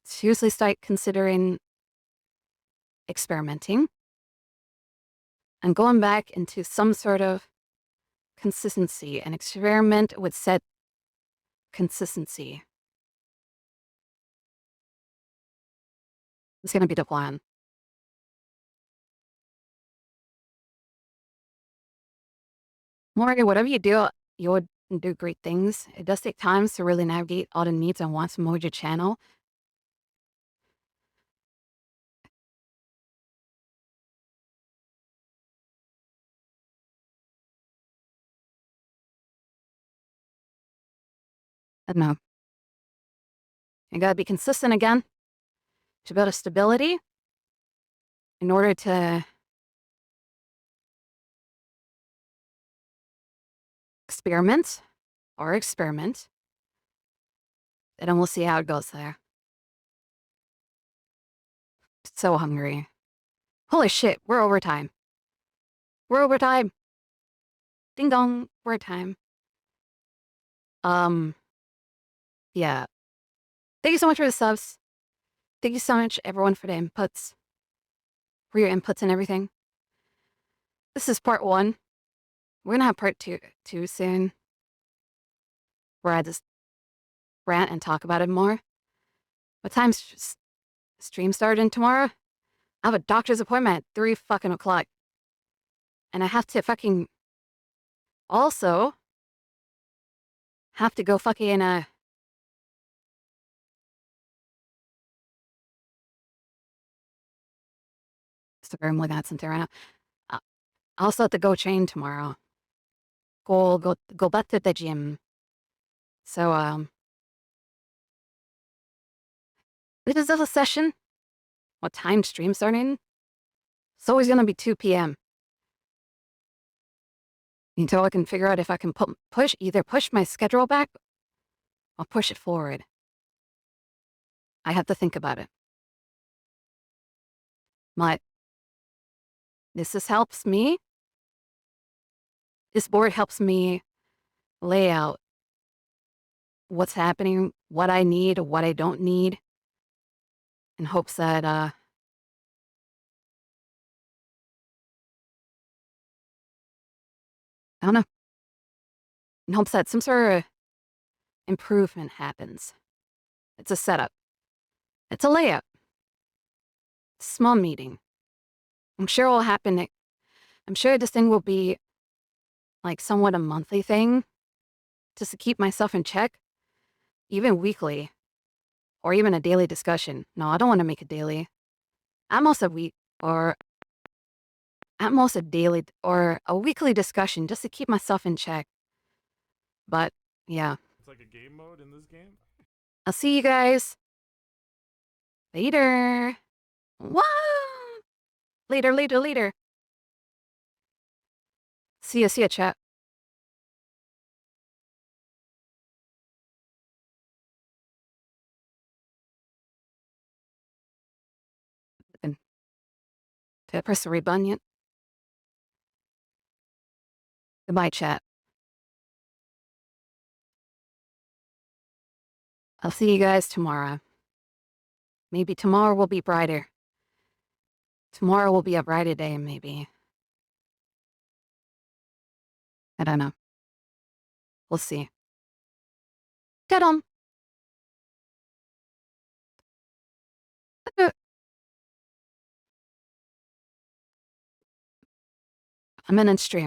Seriously start considering experimenting and going back into some sort of consistency and experiment with set consistency. It's gonna be the plan. Morgan, whatever you do, you would do great things. It does take time to really navigate all the needs and wants of your channel. I don't know. You gotta be consistent again to build a stability in order to experiment. And then we'll see how it goes there. So hungry. Holy shit, we're overtime. We're overtime. Ding dong, we're at time. Yeah. Thank you so much for the subs. Thank you so much, everyone, for the inputs. For your inputs and everything. This is part 1. We're gonna have part 2 soon. Where I just rant and talk about it more. What time's stream starting tomorrow? I have a doctor's appointment at 3 fucking o'clock. And I have to fucking also have to go fucking sorry, I'm looking at something right now. I also have to go train tomorrow. Go back to the gym. So this is a session. What time stream starting? It's always gonna be 2 p.m. Until I can figure out if I can either push my schedule back or push it forward. I have to think about it. This helps me. This board helps me lay out what's happening, what I need, what I don't need, in hopes that I don't know. In hopes that some sort of improvement happens. It's a setup. It's a layout. It's a small meeting. I'm sure it will happen. I'm sure this thing will be like somewhat a monthly thing, just to keep myself in check, even weekly, or even a daily discussion. No, I don't want to make it daily. At most a week, or at most a daily or a weekly discussion, just to keep myself in check. But yeah, It's like a game mode in this game. I'll see you guys later. Wow. Later. See ya, chat. Did I press the read button yet? Goodbye, chat. I'll see you guys tomorrow. Maybe tomorrow will be brighter. Tomorrow will be a brighter day, maybe. I don't know. We'll see. Ta-dum! I'm in stream.